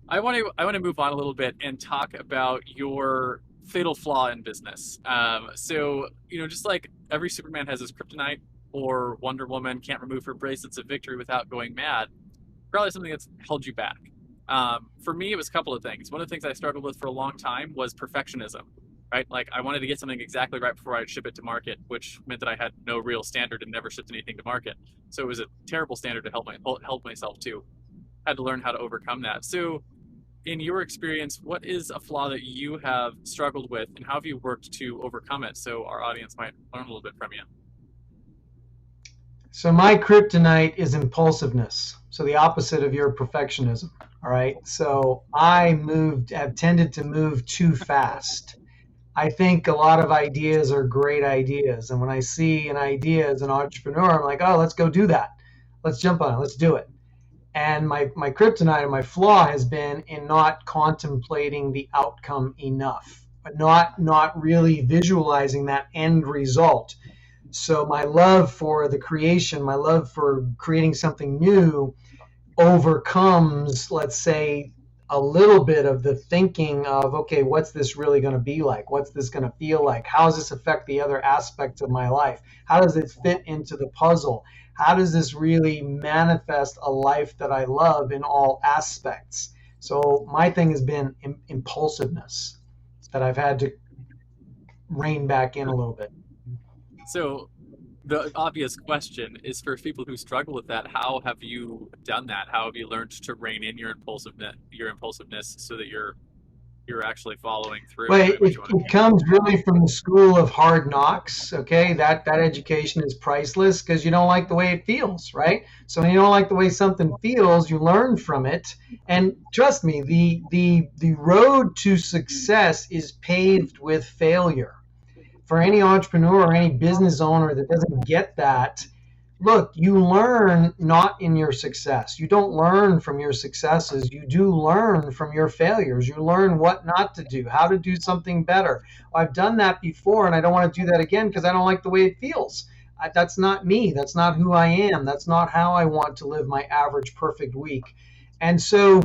I want to move on a little bit and talk about your fatal flaw in business. So you know, just like every Superman has his kryptonite, or Wonder Woman can't remove her bracelets of victory without going mad. Probably something that's held you back. For me, it was a couple of things. One of the things I struggled with for a long time was perfectionism. Right, like I wanted to get something exactly right before I'd ship it to market, which meant that I had no real standard and never shipped anything to market. So it was a terrible standard to help myself to. Had to learn how to overcome that. So, in your experience, what is a flaw that you have struggled with, and how have you worked to overcome it? So our audience might learn a little bit from you. So my kryptonite is impulsiveness. So the opposite of your perfectionism. All right. So have tended to move too fast. I think a lot of ideas are great ideas. And when I see an idea as an entrepreneur, I'm like, oh, let's go do that. Let's jump on it. Let's do it. And my kryptonite and my flaw has been in not contemplating the outcome enough, but not really visualizing that end result. So my love for the creation, my love for creating something new overcomes, let's say, a little bit of the thinking of, okay, what's this really going to be like? What's this going to feel like? How does this affect the other aspects of my life? How does it fit into the puzzle? How does this really manifest a life that I love in all aspects? So my thing has been impulsiveness that I've had to rein back in a little bit. So the obvious question is for people who struggle with that, how have you done that? How have you learned to rein in your impulsiveness so that you're actually following through and But doing what you want to it comes really from the school of hard knocks. Okay, that education is priceless because you don't like the way it feels, right? So when you don't like the way something feels, you learn from it. And trust me, the road to success is paved with failure. For any entrepreneur or any business owner that doesn't get that, look, you learn not in your success. You don't learn from your successes. You do learn from your failures. You learn what not to do, how to do something better. Well, I've done that before and I don't want to do that again because I don't like the way it feels. That's not me. That's not who I am. That's not how I want to live my average perfect week. And so,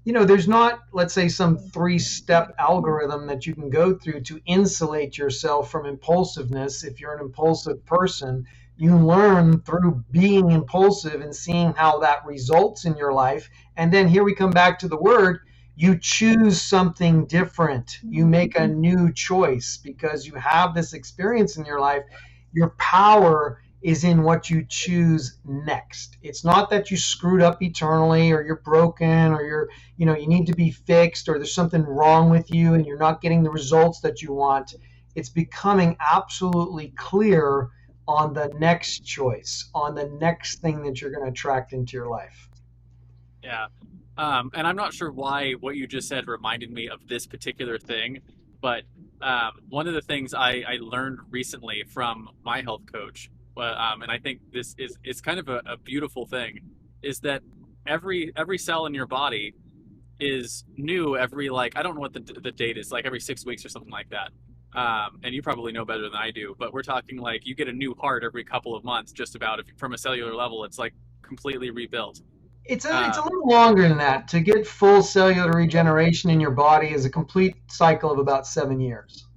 there's not, let's say, some 3-step algorithm that you can go through to insulate yourself from impulsiveness. If you're an impulsive person, you learn through being impulsive and seeing how that results in your life. And then here we come back to the word, you choose something different. You make a new choice because you have this experience in your life. Your power is in what you choose next. It's not that you screwed up eternally or you're broken or you need to be fixed or there's something wrong with you and you're not getting the results that you want. It's becoming absolutely clear on the next choice, on the next thing that you're going to attract into your life. Yeah. And I'm not sure why what you just said reminded me of this particular thing, but one of the things I learned recently from my health coach, and I think this is kind of a beautiful thing, is that every cell in your body is new every, like, I don't know what the date is, like every 6 weeks or something like that. And you probably know better than I do, but we're talking like you get a new heart every couple of months, just about. If from a cellular level, it's like completely rebuilt. It's a Um, little longer than that. To get full cellular regeneration in your body is a complete cycle of about 7 years.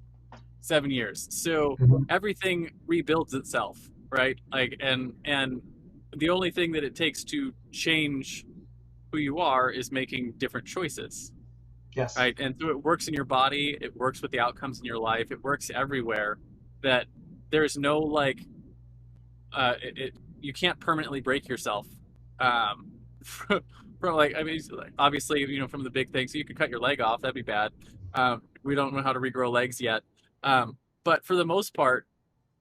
7 years. So Mhm. everything rebuilds itself, right? Like, and the only thing that it takes to change who you are is making different choices, Yes. right? And so it works in your body, it works with the outcomes in your life, it works everywhere. That there's no like, you can't permanently break yourself. From, like, I mean, like, obviously, from the big things, you could cut your leg off. That'd be bad. We don't know how to regrow legs yet. But for the most part,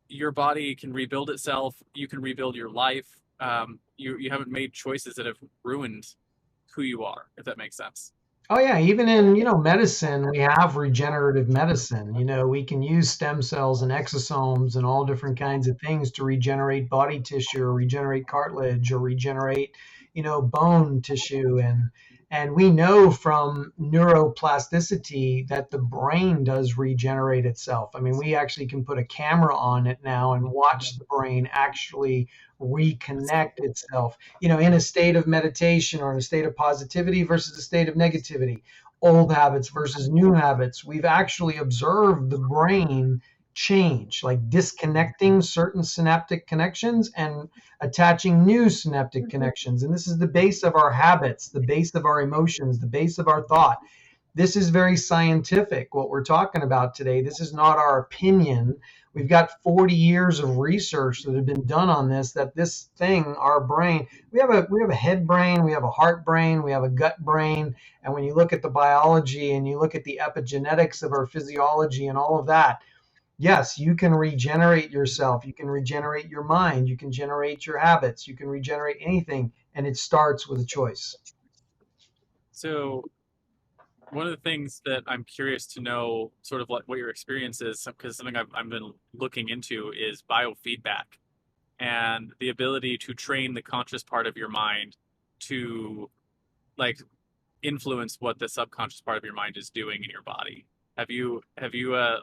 your body can rebuild itself. You can rebuild your life. You haven't made choices that have ruined who you are, if that makes sense. Oh yeah, even in, medicine, we have regenerative medicine. We can use stem cells and exosomes and all different kinds of things to regenerate body tissue or regenerate cartilage or regenerate, bone tissue and we know from neuroplasticity that the brain does regenerate itself. I mean, we actually can put a camera on it now and watch the brain actually That's so reconnect cool. itself, in a state of meditation or in a state of positivity versus a state of negativity, old habits versus new habits. We've actually observed the brain change, like disconnecting certain synaptic connections and attaching new synaptic connections. And this is the base of our habits, the base of our emotions, the base of our thought. This is very scientific, what we're talking about today. This is not our opinion. We've got 40 years of research that have been done on this, that this thing, our brain, we have a head brain, we have a heart brain, we have a gut brain. And when you look at the biology and you look at the epigenetics of our physiology and all of that, yes, you can regenerate yourself. You can regenerate your mind. You can generate your habits. You can regenerate anything. And it starts with a choice. So one of the things that I'm curious to know, sort of like what your experience is, because something I've been looking into is biofeedback and the ability to train the conscious part of your mind to like influence what the subconscious part of your mind is doing in your body. Have you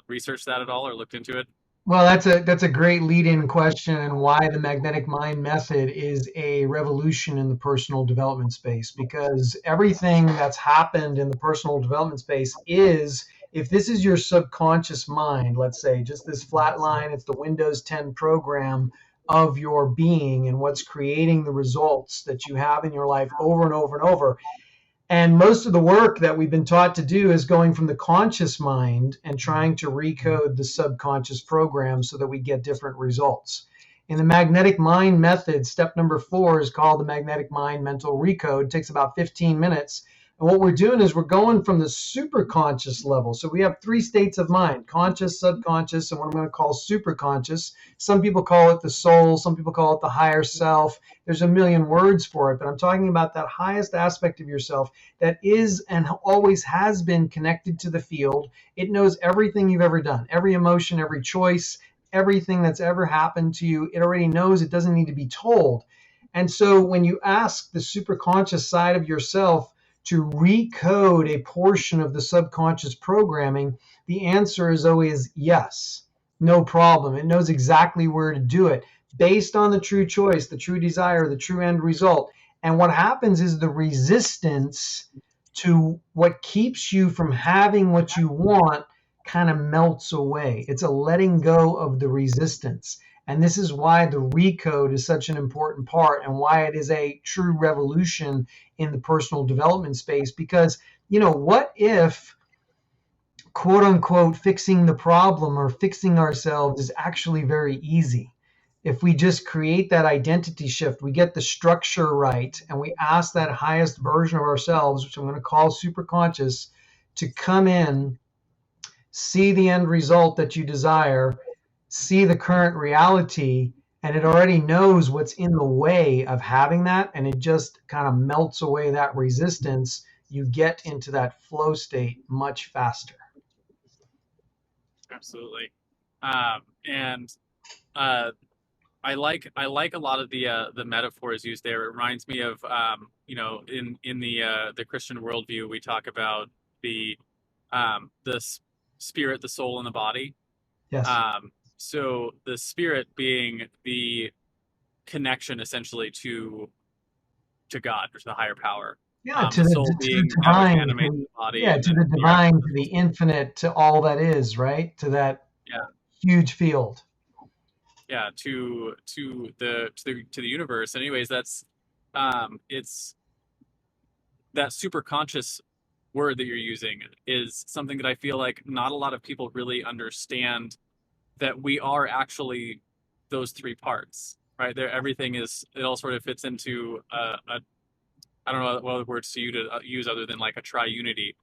researched that at all or looked into it? Well, that's a great lead-in question, and why the magnetic mind method is a revolution in the personal development space. Because everything that's happened in the personal development space is, if this is your subconscious mind, let's say, just this flat line, it's the Windows 10 program of your being and what's creating the results that you have in your life over and over and over. And most of the work that we've been taught to do is going from the conscious mind and trying to recode the subconscious program so that we get different results. In the magnetic mind method, step number 4 is called the magnetic mind mental recode. It takes about 15 minutes. And what we're doing is we're going from the superconscious level. So we have 3 states of mind: conscious, subconscious, and what I'm going to call superconscious. Some people call it the soul, some people call it the higher self. There's a million words for it, but I'm talking about that highest aspect of yourself that is and always has been connected to the field. It knows everything you've ever done, every emotion, every choice, everything that's ever happened to you. It already knows. It doesn't need to be told. And so when you ask the superconscious side of yourself to recode a portion of the subconscious programming, the answer is always yes. No problem. It knows exactly where to do it based on the true choice, the true desire, the true end result. And what happens is the resistance to what keeps you from having what you want kind of melts away. It's a letting go of the resistance. And this is why the recode is such an important part and why it is a true revolution in the personal development space. Because, what if, quote unquote, fixing the problem or fixing ourselves is actually very easy? If we just create that identity shift, we get the structure right, and we ask that highest version of ourselves, which I'm going to call superconscious, to come in, see the end result that you desire, see the current reality, and it already knows what's in the way of having that, and it just kind of melts away that resistance. You get into that flow state much faster. Absolutely. And uh, I like a lot of the metaphors used there. It reminds me of in the Christian worldview, we talk about the spirit, the soul, and the body. Yes. So the spirit being the connection essentially to God or to the higher power. Yeah, The soul to the being that which divine, animates the body, yeah, and to then the the rest divine, of to the the soul. infinite, to all that is, right? To that Yeah, huge field. yeah, to the universe. Anyways, it's that super conscious word that you're using is something that I feel like not a lot of people really understand, that we are actually those three parts, right? There, everything is, it all sort of fits into I don't know what other words to use other than like a triunity.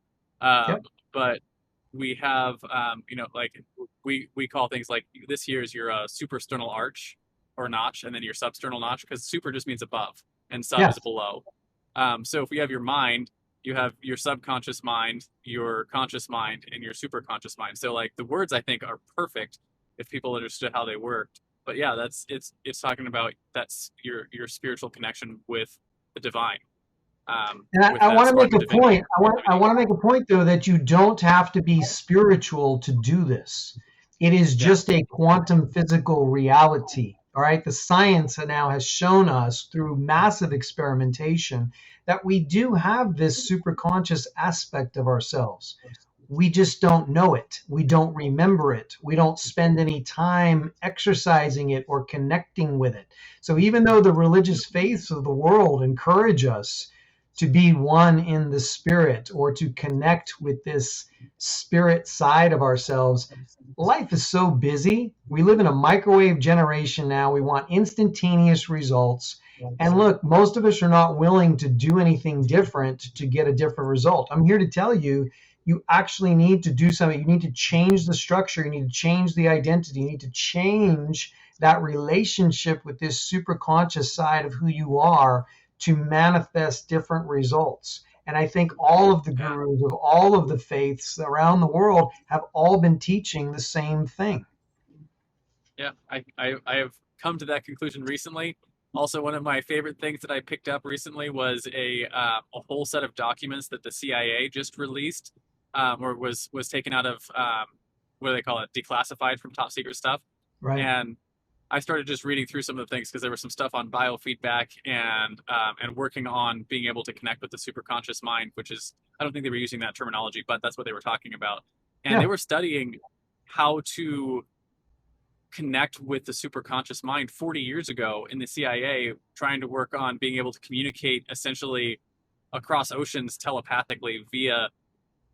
Yep. But we have, like we call things like this here is your suprasternal arch or notch, and then your substernal notch, because super just means above and sub is Yes. below. So if we have your mind, you have your subconscious mind, your conscious mind, and your superconscious mind. So like the words I think are perfect if people understood how they worked. But yeah, it's talking about that's your spiritual connection with the divine, And with I that want to make spark of a point. divinity. I want to make a point though that you don't have to be spiritual to do this. It is Yeah, just a quantum physical reality. All right. The science now has shown us through massive experimentation that we do have this superconscious aspect of ourselves. We just don't know it. We don't remember it. We don't spend any time exercising it or connecting with it. So even though the religious faiths of the world encourage us to be one in the spirit or to connect with this spirit side of ourselves, life is so busy. We live in a microwave generation now. We want instantaneous results. And look, most of us are not willing to do anything different to get a different result. I'm here to tell you, you actually need to do something. You need to change the structure. You need to change the identity. You need to change that relationship with this super conscious side of who you are to manifest different results. And I think all of the yeah, gurus of all of the faiths around the world have all been teaching the same thing. yeah. I have come to that conclusion recently. Also, one of my favorite things that I picked up recently was a whole set of documents that the CIA just released, or was taken out of what do they call it, declassified from top secret stuff. Right. And I started just reading through some of the things because there was some stuff on biofeedback and working on being able to connect with the superconscious mind, which is, I don't think they were using that terminology, but that's what they were talking about. And they Yeah. were studying how to connect with the superconscious mind 40 years ago in the CIA, trying to work on being able to communicate essentially across oceans telepathically via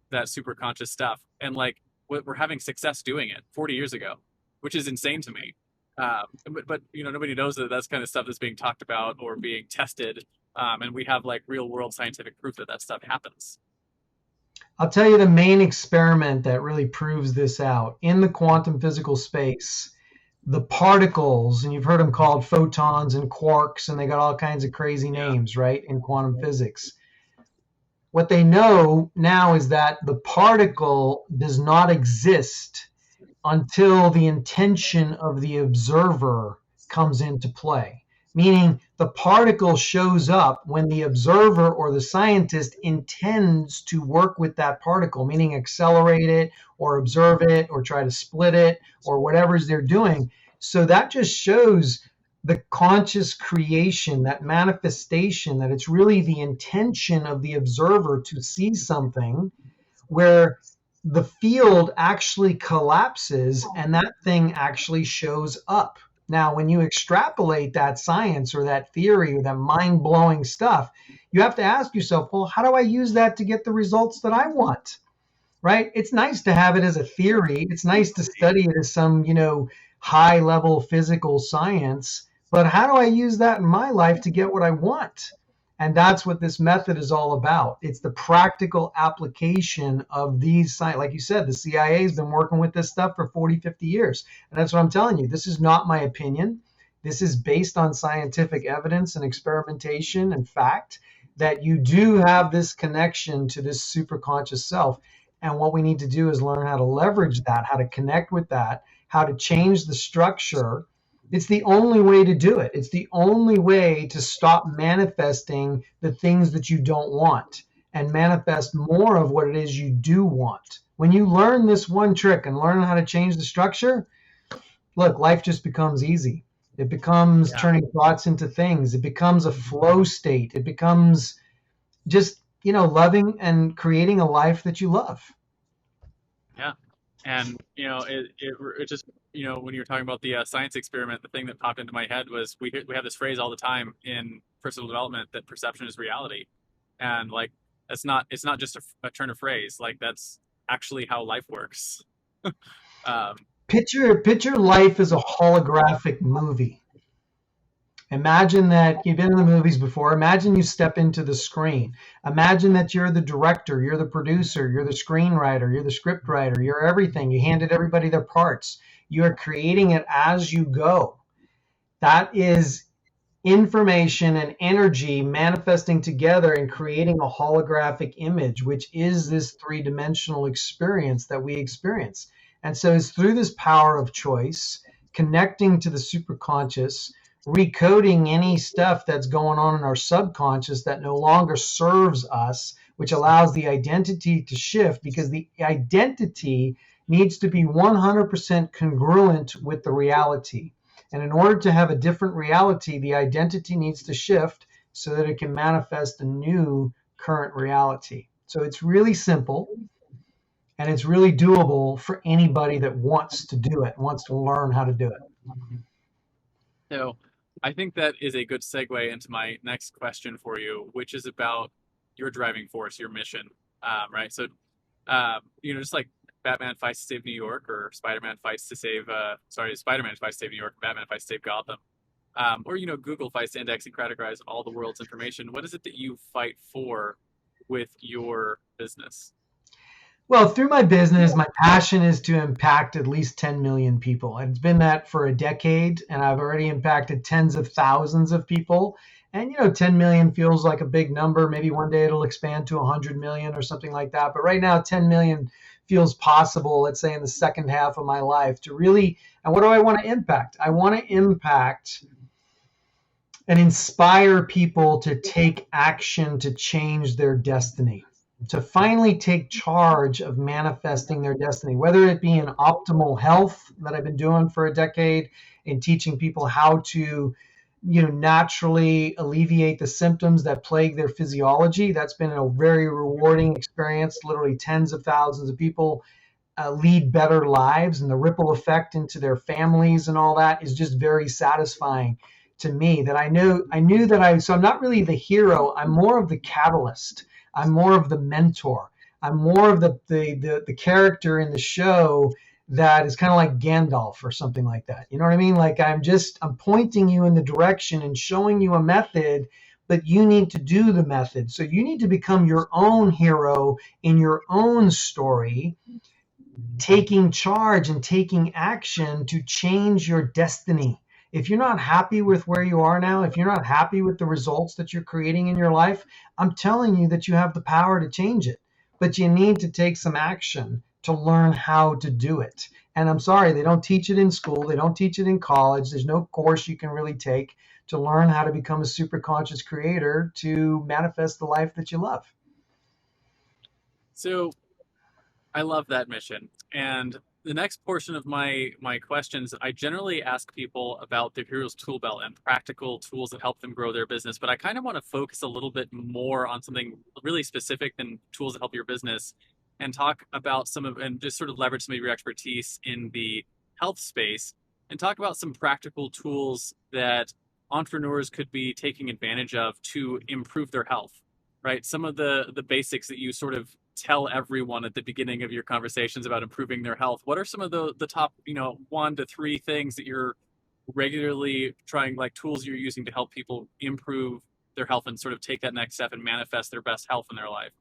that superconscious stuff. And like we're having success doing it 40 years ago, which is insane to me. But nobody knows that that's kind of stuff that's being talked about or being tested. And we have like real world scientific proof that that stuff happens. I'll tell you the main experiment that really proves this out in the quantum physical space. The particles, and you've heard them called photons and quarks, and they got all kinds of crazy Yeah. names, right, in quantum physics. What they know now is that the particle does not exist until the intention of the observer comes into play. Meaning the particle shows up when the observer or the scientist intends to work with that particle, meaning accelerate it or observe it or try to split it or whatever they're doing. So that just shows the conscious creation, that manifestation, that it's really the intention of the observer to see something where the field actually collapses and that thing actually shows up. Now, when you extrapolate that science or that theory or that mind blowing stuff, you have to ask yourself, well, how do I use that to get the results that I want? Right? It's nice to have it as a theory. It's nice to study it as some, high level physical science. But how do I use that in my life to get what I want? And that's what this method is all about. It's the practical application of these science. Like you said, the CIA has been working with this stuff for 40, 50 years. And that's what I'm telling you. This is not my opinion. This is based on scientific evidence and experimentation and fact that you do have this connection to this superconscious self. And what we need to do is learn how to leverage that, how to connect with that, how to change the structure. It's the only way to do it. It's the only way to stop manifesting the things that you don't want and manifest more of what it is you do want. When you learn this one trick and learn how to change the structure, look, life just becomes easy. It becomes Yeah. turning thoughts into things. It becomes a flow state. It becomes just, loving and creating a life that you love. Yeah. And it just, when you were talking about the science experiment, the thing that popped into my head was we have this phrase all the time in personal development that perception is reality. And like it's not just a turn of phrase. Like that's actually how life works. um, Picture life as a holographic movie. Imagine that you've been in the movies before. Imagine you step into the screen. Imagine that you're the director, you're the producer, you're the screenwriter, you're the script writer, you're everything. You handed everybody their parts. You are creating it as you go. That is information and energy manifesting together and creating a holographic image, which is this three-dimensional experience that we experience. And so it's through this power of choice, connecting to the superconscious, recoding any stuff that's going on in our subconscious that no longer serves us, which allows the identity to shift, because the identity needs to be 100% congruent with the reality. And in order to have a different reality, the identity needs to shift so that it can manifest a new current reality. So it's really simple, and it's really doable for anybody that wants to do it, wants to learn how to do it. so I think that is a good segue into my next question for you, which is about your driving force, your mission, right? So, just like Batman fights to save New York, or Spider-Man fights to save, Spider-Man fights to save New York, Batman fights to save Gotham, or Google fights to index and categorize all the world's information. What is it that you fight for with your business? Well, through my business, my passion is to impact at least 10 million people. It's been that for a decade, and I've already impacted tens of thousands of people. And 10 million feels like a big number. Maybe one day it'll expand to 100 million or something like that. But right now, 10 million feels possible, let's say in the second half of my life, to really, and what do I want to impact? I want to impact and inspire people to take action to change their destiny, to finally take charge of manifesting their destiny, whether it be in optimal health that I've been doing for a decade, in teaching people how to naturally alleviate the symptoms that plague their physiology. That's been a very rewarding experience. Literally tens of thousands of people lead better lives, and the ripple effect into their families and all that is just very satisfying to me. That so I'm not really the hero. I'm more of the catalyst. I'm more of the mentor. I'm more of the character in the show that is kind of like Gandalf or something like that. You know what I mean? Like I'm pointing you in the direction and showing you a method, but you need to do the method. So you need to become your own hero in your own story, taking charge and taking action to change your destiny. If you're not happy with where you are now, if you're not happy with the results that you're creating in your life, I'm telling you that you have the power to change it, but you need to take some action to learn how to do it. And I'm sorry, they don't teach it in school. They don't teach it in college. There's no course you can really take to learn how to become a super conscious creator to manifest the life that you love. So I love that mission. And the next portion of my questions, I generally ask people about their hero's tool belt and practical tools that help them grow their business. But I kind of want to focus a little bit more on something really specific than tools that help your business, and talk about and just sort of leverage some of your expertise in the health space, and talk about some practical tools that entrepreneurs could be taking advantage of to improve their health, right? Some of the basics that you sort of tell everyone at the beginning of your conversations about improving their health. What are some of the top, 1 to 3 things that you're regularly trying, like tools you're using to help people improve their health and sort of take that next step and manifest their best health in their life?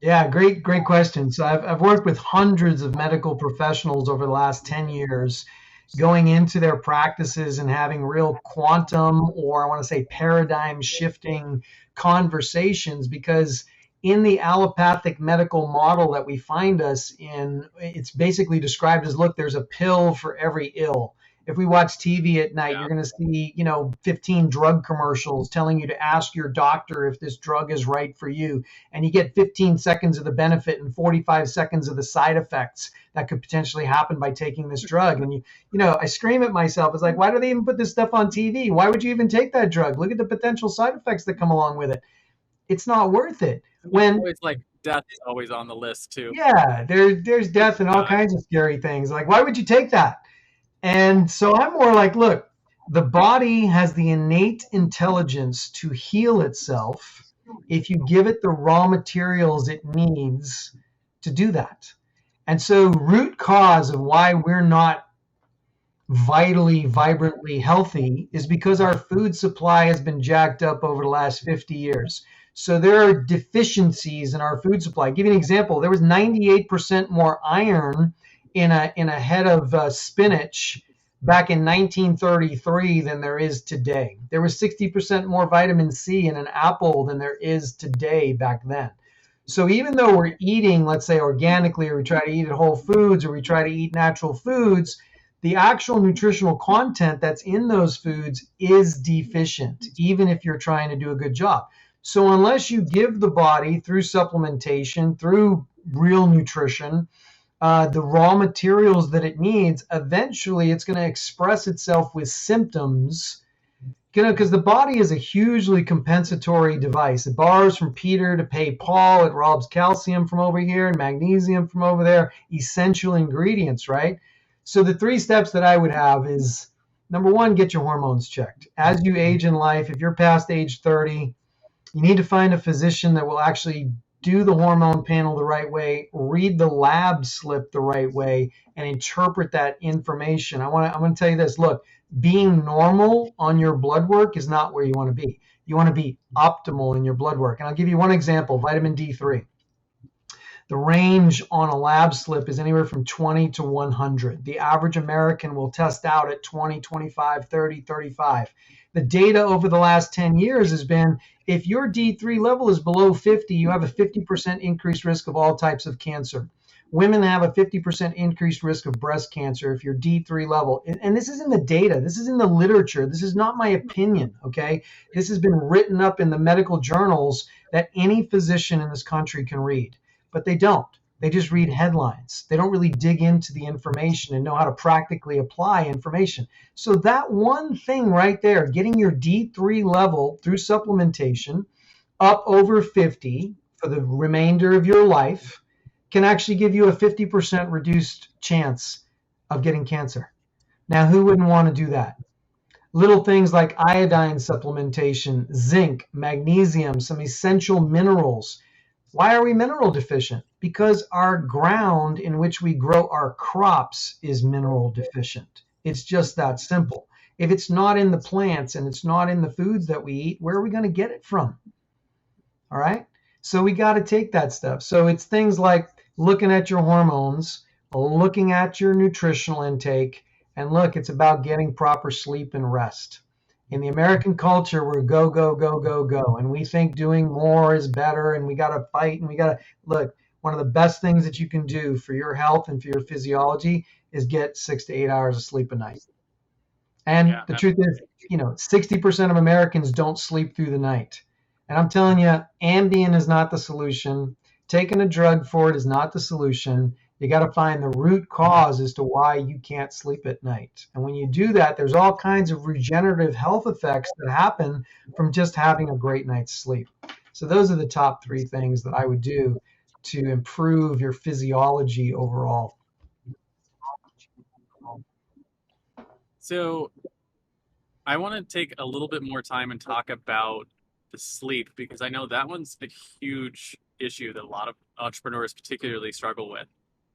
Yeah, great question. So I've worked with hundreds of medical professionals over the last 10 years, going into their practices and having real quantum, or I want to say paradigm shifting conversations, because in the allopathic medical model that we find us in, it's basically described as, look, there's a pill for every ill. If we watch TV at night, you're going to see, 15 drug commercials telling you to ask your doctor if this drug is right for you. And you get 15 seconds of the benefit and 45 seconds of the side effects that could potentially happen by taking this drug. And, I scream at myself. It's like, why do they even put this stuff on TV? Why would you even take that drug? Look at the potential side effects that come along with it. It's not worth it. It's like death is always on the list too. Yeah, there's death and all kinds of scary things. Like, why would you take that? And so I'm more like, look, the body has the innate intelligence to heal itself if you give it the raw materials it needs to do that. And so, root cause of why we're not vitally, vibrantly healthy is because our food supply has been jacked up over the last 50 years. So there are deficiencies in our food supply. I'll give you an example. There was 98% more iron in a head of spinach back in 1933 than there is today. There was 60% more vitamin C in an apple than there is today back then. So even though we're eating, let's say, organically, or we try to eat at Whole Foods, or we try to eat natural foods, the actual nutritional content that's in those foods is deficient, even if you're trying to do a good job. So unless you give the body, through supplementation, through real nutrition, the raw materials that it needs, eventually it's going to express itself with symptoms. Because the body is a hugely compensatory device. It borrows from Peter to pay Paul. It robs calcium from over here and magnesium from over there, essential ingredients, right? So the 3 steps that I would have is, number 1, get your hormones checked. As you age in life, if you're past age 30, you need to find a physician that will actually do the hormone panel the right way, read the lab slip the right way, and interpret that information. I'm going to tell you this. Look, being normal on your blood work is not where you want to be. You want to be optimal in your blood work. And I'll give you one example, vitamin D3. The range on a lab slip is anywhere from 20 to 100. The average American will test out at 20, 25, 30, 35. The data over the last 10 years has been, if your D3 level is below 50, you have a 50% increased risk of all types of cancer. Women have a 50% increased risk of breast cancer if your D3 level, and this is in the data, this is in the literature, this is not my opinion, okay? This has been written up in the medical journals that any physician in this country can read, but they don't. They just read headlines. They don't really dig into the information and know how to practically apply information. So that one thing right there, getting your D3 level through supplementation up over 50 for the remainder of your life, can actually give you a 50% reduced chance of getting cancer. Now, who wouldn't want to do that? Little things like iodine supplementation, zinc, magnesium, some essential minerals. Why are we mineral deficient? Because our ground in which we grow our crops is mineral deficient. It's just that simple. If it's not in the plants and it's not in the foods that we eat, where are we going to get it from? All right? So we got to take that stuff. So it's things like looking at your hormones, looking at your nutritional intake, and look, it's about getting proper sleep and rest. In the American culture, we're go, go, go, go, go. And we think doing more is better, and we got to fight, and we got to look. One of the best things that you can do for your health and for your physiology is get 6 to 8 hours of sleep a night. And the truth is, 60% of Americans don't sleep through the night. And I'm telling you, Ambien is not the solution. Taking a drug for it is not the solution. You got to find the root cause as to why you can't sleep at night. And when you do that, there's all kinds of regenerative health effects that happen from just having a great night's sleep. So those are the top 3 things that I would do to improve your physiology overall. So I want to take a little bit more time and talk about the sleep, because I know that one's a huge issue that a lot of entrepreneurs particularly struggle with.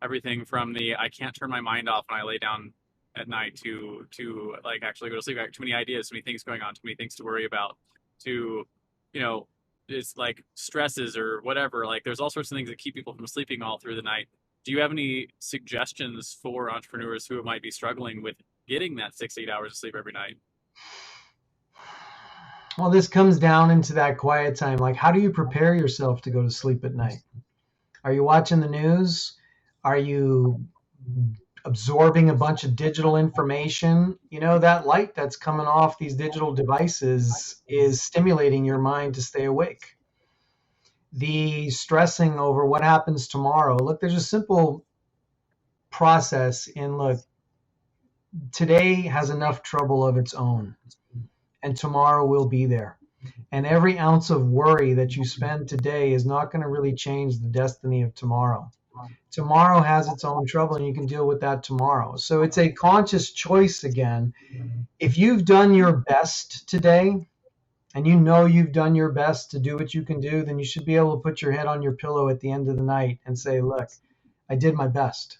Everything from the I can't turn my mind off when I lay down at night to like actually go to sleep. I have too many ideas, too many things going on, too many things to worry about, to it's like stresses or whatever. Like there's all sorts of things that keep people from sleeping all through the night. Do you have any suggestions for entrepreneurs who might be struggling with getting that 6 to 8 hours of sleep every night? Well, this comes down into that quiet time. Like, how do you prepare yourself to go to sleep at night? Are you watching the news? Are you absorbing a bunch of digital information? That light that's coming off these digital devices is stimulating your mind to stay awake. The stressing over what happens tomorrow. Look, there's a simple process in, look, today has enough trouble of its own, and tomorrow will be there. And every ounce of worry that you spend today is not going to really change the destiny of tomorrow. Tomorrow has its own trouble, and you can deal with that tomorrow. So it's a conscious choice again. If you've done your best today, and you know you've done your best to do what you can do, then you should be able to put your head on your pillow at the end of the night and say, look, I did my best,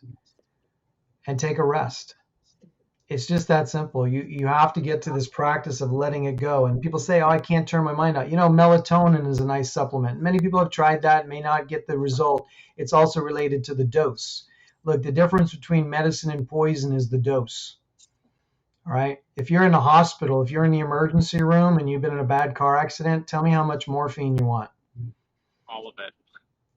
and take a rest. It's just that simple. You have to get to this practice of letting it go. And people say, oh, I can't turn my mind out. Melatonin is a nice supplement. Many people have tried that, may not get the result. It's also related to the dose. Look, the difference between medicine and poison is the dose. All right. If you're in a hospital, if you're in the emergency room and you've been in a bad car accident, tell me how much morphine you want. All of it.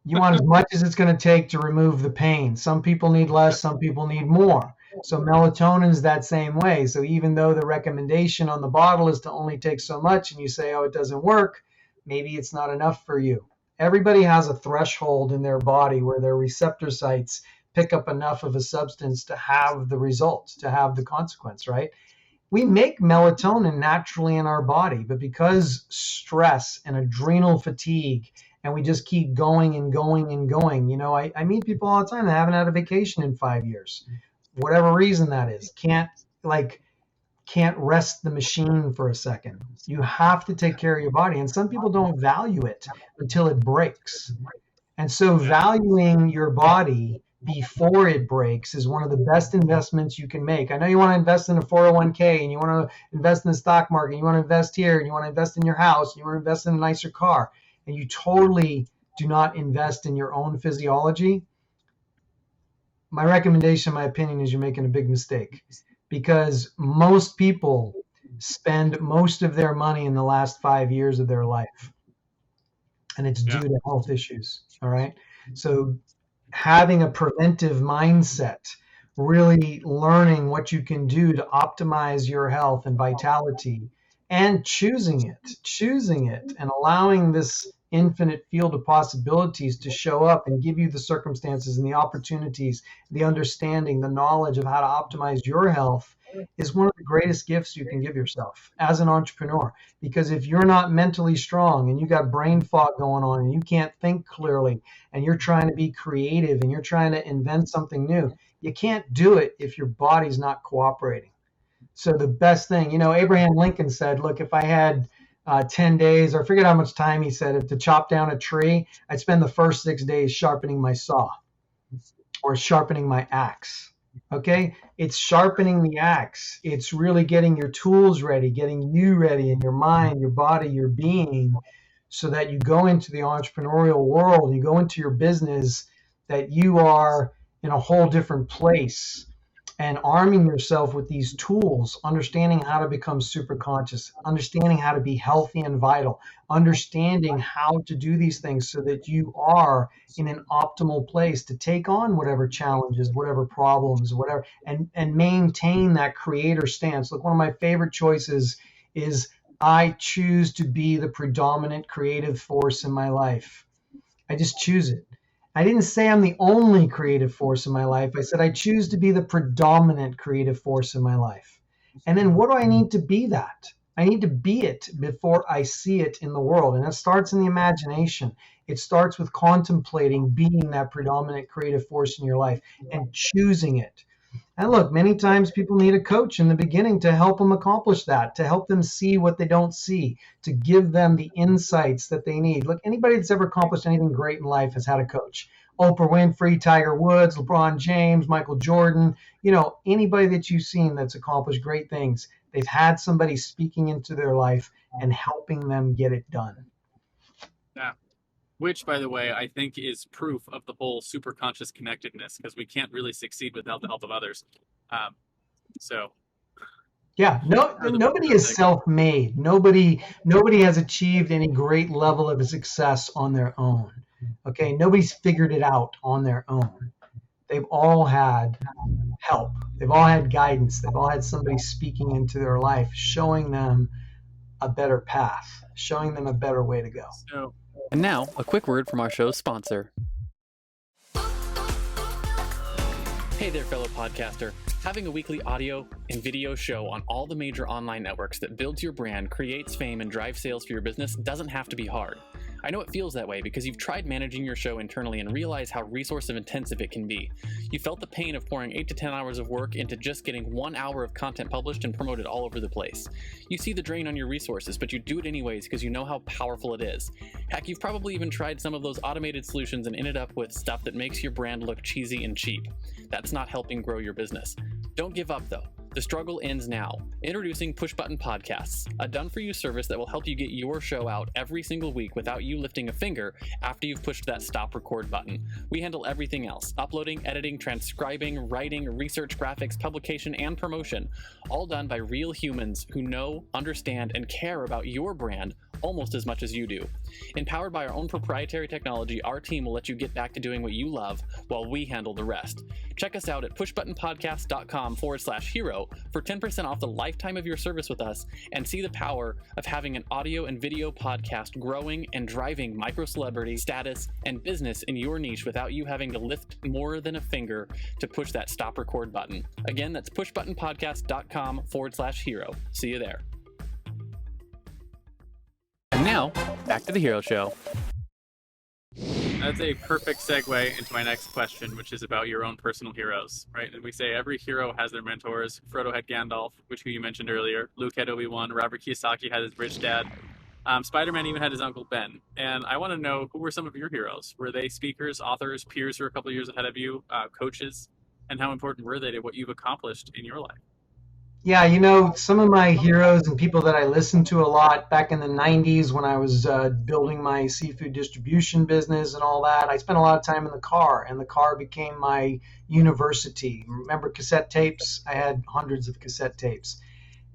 You want as much as it's going to take to remove the pain. Some people need less, some people need more. So melatonin is that same way. So even though the recommendation on the bottle is to only take so much and you say, oh, it doesn't work, maybe it's not enough for you. Everybody has a threshold in their body where their receptor sites pick up enough of a substance to have the result, to have the consequence, right? We make melatonin naturally in our body, but because stress and adrenal fatigue, and we just keep going and going and going. I meet people all the time that haven't had a vacation in 5 years. Whatever reason that is, can't rest the machine for a second. You have to take care of your body. And some people don't value it until it breaks. And so valuing your body before it breaks is one of the best investments you can make. I know you want to invest in a 401k and you want to invest in the stock market, you want to invest here, and you want to invest in your house, and you want to invest in a nicer car, and you totally do not invest in your own physiology. My recommendation, my opinion, is you're making a big mistake, because most people spend most of their money in the last 5 years of their life, and it's due to health issues. All right. So having a preventive mindset, really learning what you can do to optimize your health and vitality, and choosing it and allowing this infinite field of possibilities to show up and give you the circumstances and the opportunities, the understanding, the knowledge of how to optimize your health is one of the greatest gifts you can give yourself as an entrepreneur. Because if you're not mentally strong and you got brain fog going on and you can't think clearly and you're trying to be creative and you're trying to invent something new, you can't do it if your body's not cooperating. So the best thing, Abraham Lincoln said, look, if I had 10 days, or I forget how much time he said, to chop down a tree, I'd spend the first 6 days sharpening my saw or sharpening my axe. Okay? It's sharpening the axe. It's really getting your tools ready, getting you ready in your mind, your body, your being, so that you go into the entrepreneurial world, you go into your business, that you are in a whole different place. And arming yourself with these tools, understanding how to become super conscious, understanding how to be healthy and vital, understanding how to do these things so that you are in an optimal place to take on whatever challenges, whatever problems, whatever, and maintain that creator stance. Look, one of my favorite choices is I choose to be the predominant creative force in my life. I just choose it. I didn't say I'm the only creative force in my life. I said I choose to be the predominant creative force in my life. And then what do I need to be that? I need to be it before I see it in the world. And it starts in the imagination. It starts with contemplating being that predominant creative force in your life and choosing it. And look, many times people need a coach in the beginning to help them accomplish that, to help them see what they don't see, to give them the insights that they need. Look, anybody that's ever accomplished anything great in life has had a coach. Oprah Winfrey, Tiger Woods, LeBron James, Michael Jordan, anybody that you've seen that's accomplished great things, they've had somebody speaking into their life and helping them get it done. Yeah. Which, by the way, I think is proof of the whole super conscious connectedness, because we can't really succeed without the help of others. Yeah, nobody is self-made. Nobody has achieved any great level of success on their own. Okay, nobody's figured it out on their own. They've all had help. They've all had guidance. They've all had somebody speaking into their life, showing them a better path, showing them a better way to go. And now, a quick word from our show's sponsor. Hey there, fellow podcaster. Having a weekly audio and video show on all the major online networks that builds your brand, creates fame, and drives sales for your business doesn't have to be hard. I know it feels that way because you've tried managing your show internally and realize how resource intensive it can be. You felt the pain of pouring 8 to 10 hours of work into just getting 1 hour of content published and promoted all over the place. You see the drain on your resources, but you do it anyways because you know how powerful it is. Heck, you've probably even tried some of those automated solutions and ended up with stuff that makes your brand look cheesy and cheap. That's not helping grow your business. Don't give up though. The struggle ends now. Introducing Push Button Podcasts, a done-for-you service that will help you get your show out every single week without you lifting a finger after you've pushed that stop record button. We handle everything else: uploading, editing, transcribing, writing, research, graphics, publication, and promotion, all done by real humans who know, understand, and care about your brand almost as much as you do. Empowered by our own proprietary technology, our team will let you get back to doing what you love while we handle the rest. Check us out at pushbuttonpodcast.com/hero for 10% off the lifetime of your service with us, and see the power of having an audio and video podcast growing and driving micro celebrity status and business in your niche without you having to lift more than a finger to push that stop record button. Again, that's pushbuttonpodcast.com/hero. See you there. And now, back to the Hero Show. That's a perfect segue into my next question, which is about your own personal heroes, right? And we say every hero has their mentors. Frodo had Gandalf, which you mentioned earlier. Luke had Obi-Wan. Robert Kiyosaki had his rich dad. Spider-Man even had his Uncle Ben. And I want to know, who were some of your heroes? Were they speakers, authors, peers who are a couple of years ahead of you, coaches? And how important were they to what you've accomplished in your life? Yeah, you know, some of my heroes and people that I listened to a lot back in the 90s when I was building my seafood distribution business and all that, I spent a lot of time in the car, and the car became my university. Remember cassette tapes? I had hundreds of cassette tapes.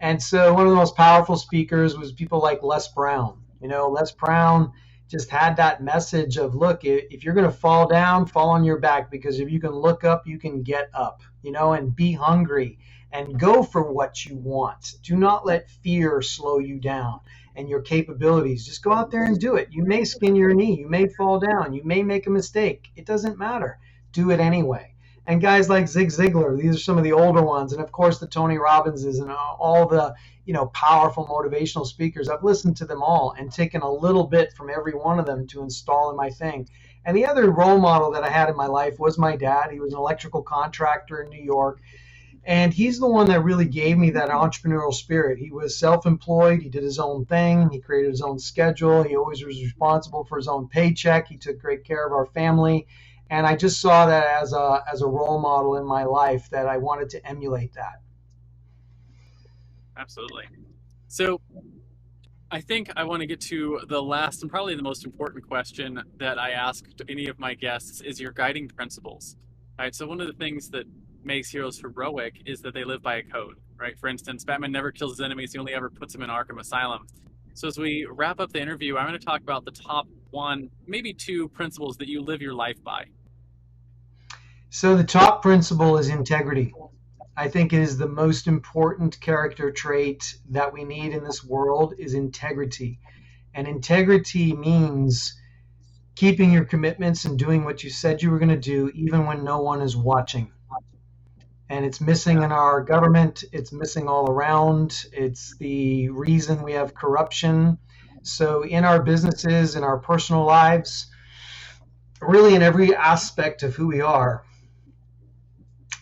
And so one of the most powerful speakers was people like Les Brown. You know, Les Brown just had that message of, look, if you're going to fall down, fall on your back, because if you can look up, you can get up, you know, and be hungry. And go for what you want. Do not let fear slow you down and your capabilities. Just go out there and do it. You may skin your knee. You may fall down. You may make a mistake. It doesn't matter. Do it anyway. And guys like Zig Ziglar, these are some of the older ones. And of course, the Tony Robbinses and all the, you know, powerful motivational speakers. I've listened to them all and taken a little bit from every one of them to install in my thing. And the other role model that I had in my life was my dad. He was an electrical contractor in New York. And he's the one that really gave me that entrepreneurial spirit. He was self-employed. He did his own thing. He created his own schedule. He always was responsible for his own paycheck. He took great care of our family. And I just saw that as a role model in my life, that I wanted to emulate that. Absolutely. So I think I want to get to the last and probably the most important question that I ask to any of my guests is your guiding principles. All right. So one of the things that makes heroes heroic is that they live by a code, right? For instance, Batman never kills his enemies. He only ever puts them in Arkham Asylum. So as we wrap up the interview, I'm going to talk about the top one, maybe two principles that you live your life by. So the top principle is integrity. I think it is the most important character trait that we need in this world is integrity. And integrity means keeping your commitments and doing what you said you were going to do, even when no one is watching. And it's missing in our government. It's missing all around. It's the reason we have corruption. So in our businesses, in our personal lives, really in every aspect of who we are,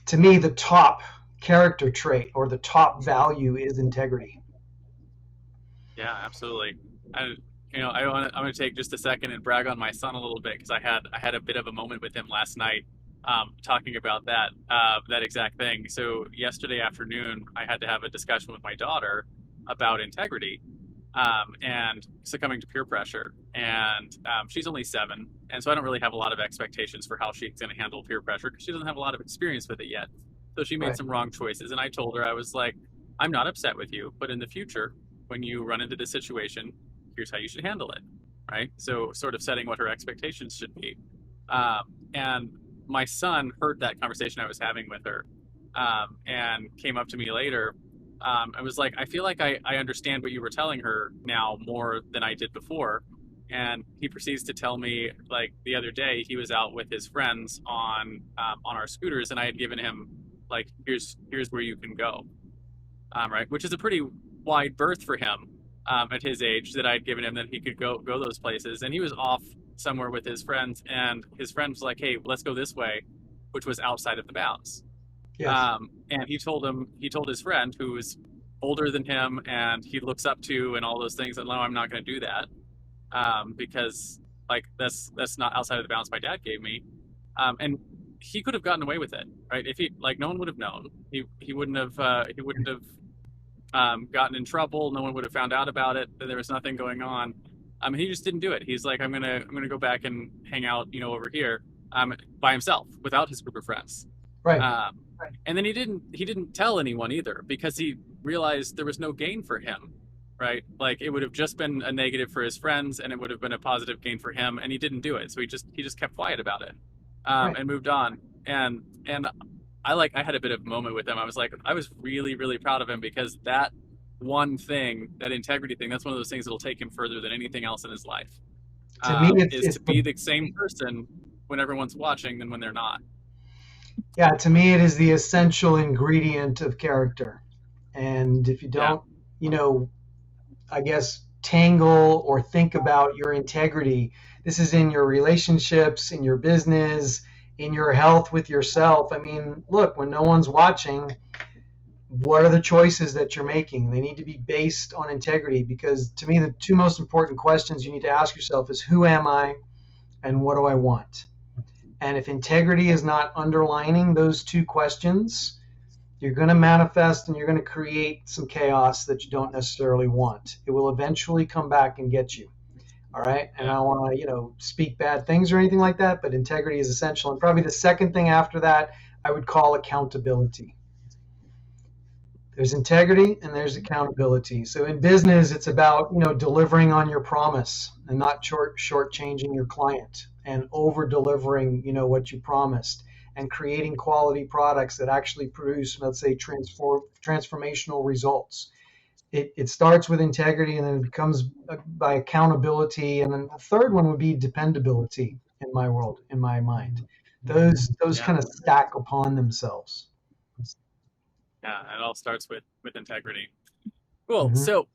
to me, the top character trait or the top value is integrity. Yeah, absolutely. I'm going to take just a second and brag on my son a little bit, because I had a bit of a moment with him last night. Talking about that exact thing. So yesterday afternoon, I had to have a discussion with my daughter about integrity and succumbing to peer pressure. And she's only 7, and so I don't really have a lot of expectations for how she's going to handle peer pressure, because she doesn't have a lot of experience with it yet. So she made some wrong choices, and I told her, I was like, I'm not upset with you, but in the future, when you run into this situation, here's how you should handle it, right? So sort of setting what her expectations should be. And my son heard that conversation I was having with her and came up to me later. I was like, I feel like I understand what you were telling her now more than I did before. And he proceeds to tell me, like, the other day he was out with his friends on our scooters, and I had given him, like, here's where you can go, right? Which is a pretty wide berth for him. at his age that I'd given him that he could go those places, and he was off somewhere with his friends, and his friend was like, "Hey, let's go this way," which was outside of the bounds. Yes. And he told his friend who was older than him and he looks up to and all those things, that no, I'm not going to do that, because like that's not outside of the bounds my dad gave me. And he could have gotten away with it, right? If he, like, no one would have known. He wouldn't have gotten in trouble. No one would have found out about it. There was nothing going on. He just didn't do it. He's like, I'm gonna go back and hang out, over here, by himself without his group of friends. Right. And then he didn't tell anyone either, because he realized there was no gain for him, right? Like, it would have just been a negative for his friends, and it would have been a positive gain for him, and he didn't do it. So he just kept quiet about it, and moved on. And I had a bit of a moment with him. I was really, really proud of him, because that one thing, that integrity thing, that's one of those things that'll take him further than anything else in his life. To me, is to be the same person when everyone's watching than when they're not. Yeah, to me, it is the essential ingredient of character. And if you don't, I guess, tangle or think about your integrity, this is in your relationships, in your business, in your health with yourself. I mean, look, when no one's watching, what are the choices that you're making? They need to be based on integrity, because to me, the two most important questions you need to ask yourself is, who am I and what do I want? And if integrity is not underlining those two questions, you're going to manifest and you're going to create some chaos that you don't necessarily want. It will eventually come back and get you. All right. And I don't want to, speak bad things or anything like that, but integrity is essential. And probably the second thing after that, I would call accountability. There's integrity and there's accountability. So in business, it's about, delivering on your promise and not shortchanging your client, and over delivering, what you promised, and creating quality products that actually produce, let's say, transformational results. It starts with integrity, and then it becomes by accountability. And then the third one would be dependability in my world, in my mind. Those kind of stack upon themselves. Yeah, it all starts with integrity. Cool. Mm-hmm. So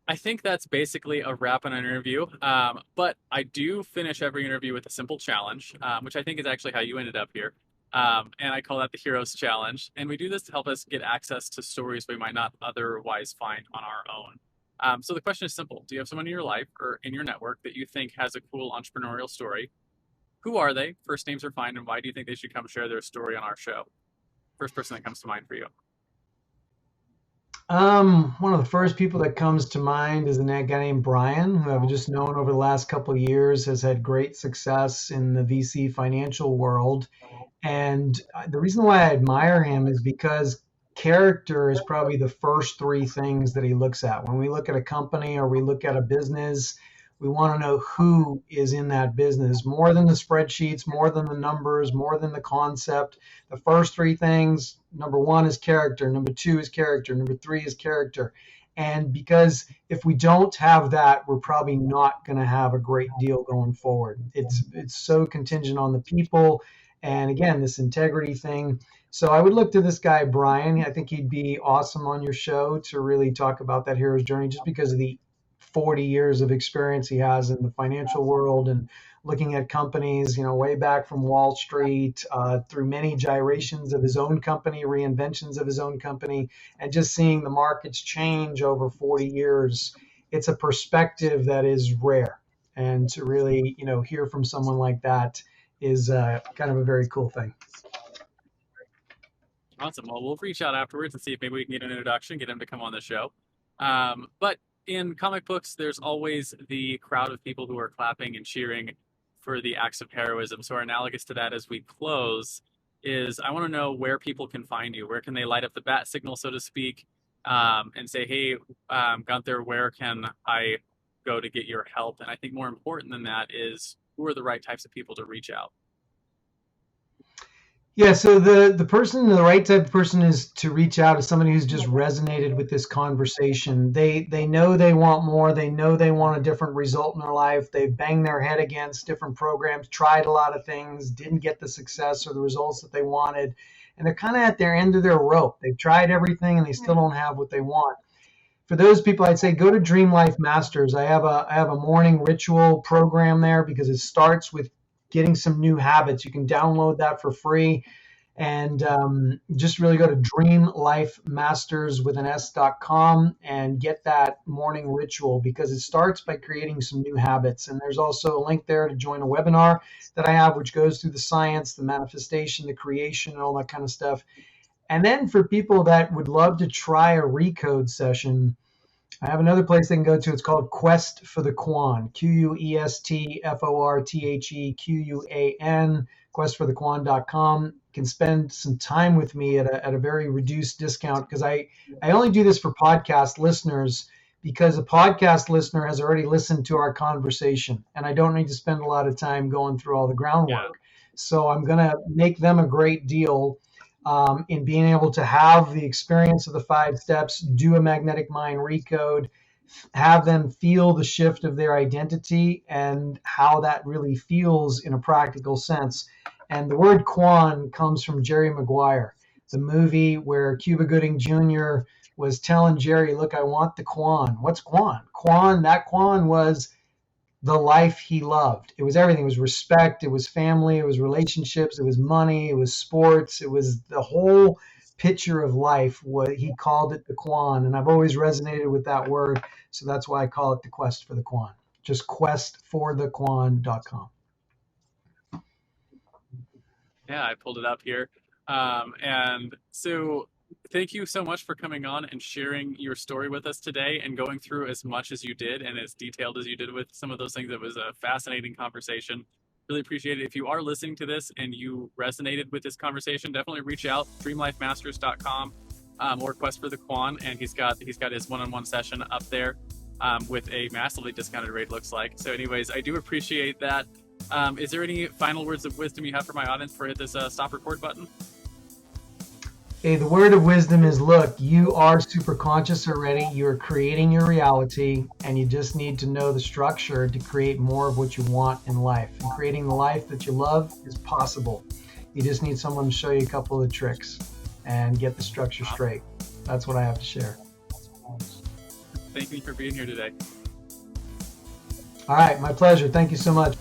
I think that's basically a wrap on an interview. But I do finish every interview with a simple challenge, which I think is actually how you ended up here. And I call that the Heroes Challenge. And we do this to help us get access to stories we might not otherwise find on our own. So the question is simple. Do you have someone in your life or in your network that you think has a cool entrepreneurial story? Who are they? First names are fine. And why do you think they should come share their story on our show? First person that comes to mind for you. One of the first people that comes to mind is a guy named Brian, who I've just known over the last couple of years, has had great success in the VC financial world. And the reason why I admire him is because character is probably the first three things that he looks at. When we look at a company or we look at a business, we want to know who is in that business, more than the spreadsheets, more than the numbers, more than the concept. The first three things, number one is character, number two is character, number three is character. And because if we don't have that, we're probably not going to have a great deal going forward. It's so contingent on the people. And again, this integrity thing. So I would look to this guy, Brian. I think he'd be awesome on your show to really talk about that hero's journey, just because of the 40 years of experience he has in the financial world and looking at companies, way back from Wall Street, through many gyrations of his own company, reinventions of his own company, and just seeing the markets change over 40 years. It's a perspective that is rare. And to really, hear from someone like that is kind of a very cool thing. Awesome. Well, we'll reach out afterwards and see if maybe we can get an introduction, get him to come on the show. But in comic books, there's always the crowd of people who are clapping and cheering for the acts of heroism. So our analogous to that as we close is, I want to know where people can find you. Where can they light up the bat signal, so to speak, and say, hey, Gunther, where can I go to get your help? And I think more important than that is, who are the right types of people to reach out? Yeah, so the right type of person is to reach out to somebody who's just resonated with this conversation. They know they want more. They know they want a different result in their life. They've banged their head against different programs, tried a lot of things, didn't get the success or the results that they wanted. And they're kind of at their end of their rope. They've tried everything and they still don't have what they want. for those people, I'd say go to Dream Life Masters. I have a morning ritual program there because it starts with getting some new habits. You can download that for free. And just really go to dreamlifemasters.com and get that morning ritual, because it starts by creating some new habits. And there's also a link there to join a webinar that I have, which goes through the science, the manifestation, the creation, and all that kind of stuff. And then for people that would love to try a recode session, I have another place they can go to. It's called Quest for the Quan, QuestForTheQuan, questforthequan.com. You can spend some time with me at a very reduced discount, because I only do this for podcast listeners, because a podcast listener has already listened to our conversation, and I don't need to spend a lot of time going through all the groundwork. Yeah. So I'm going to make them a great deal in being able to have the experience of the 5 steps, do a magnetic mind recode, have them feel the shift of their identity and how that really feels in a practical sense. And the word Quan comes from Jerry Maguire, the movie where Cuba Gooding Jr. was telling Jerry, look, I want the Quan. What's Quan? That Quan was the life he loved. It was everything. It was respect. It was family. It was relationships. It was money. It was sports. It was the whole picture of life. What he called it, the Quan. And I've always resonated with that word. So that's why I call it the Quest for the Quan. Just questforthequan.com. Yeah, I pulled it up here. And so thank you so much for coming on and sharing your story with us today and going through as much as you did and as detailed as you did with some of those things. It was a fascinating conversation. Really appreciate it. If you are listening to this and you resonated with this conversation, definitely reach out, dreamlifemasters.com or Quest for the Quan. And he's got his one-on-one session up there with a massively discounted rate, looks like. So anyways, I do appreciate that. Is there any final words of wisdom you have for my audience before I hit this stop record button? Hey, the word of wisdom is, look, you are super conscious already. You're creating your reality, and you just need to know the structure to create more of what you want in life. And creating the life that you love is possible. You just need someone to show you a couple of tricks and get the structure straight. That's what I have to share. Thank you for being here today. All right, my pleasure. Thank you so much.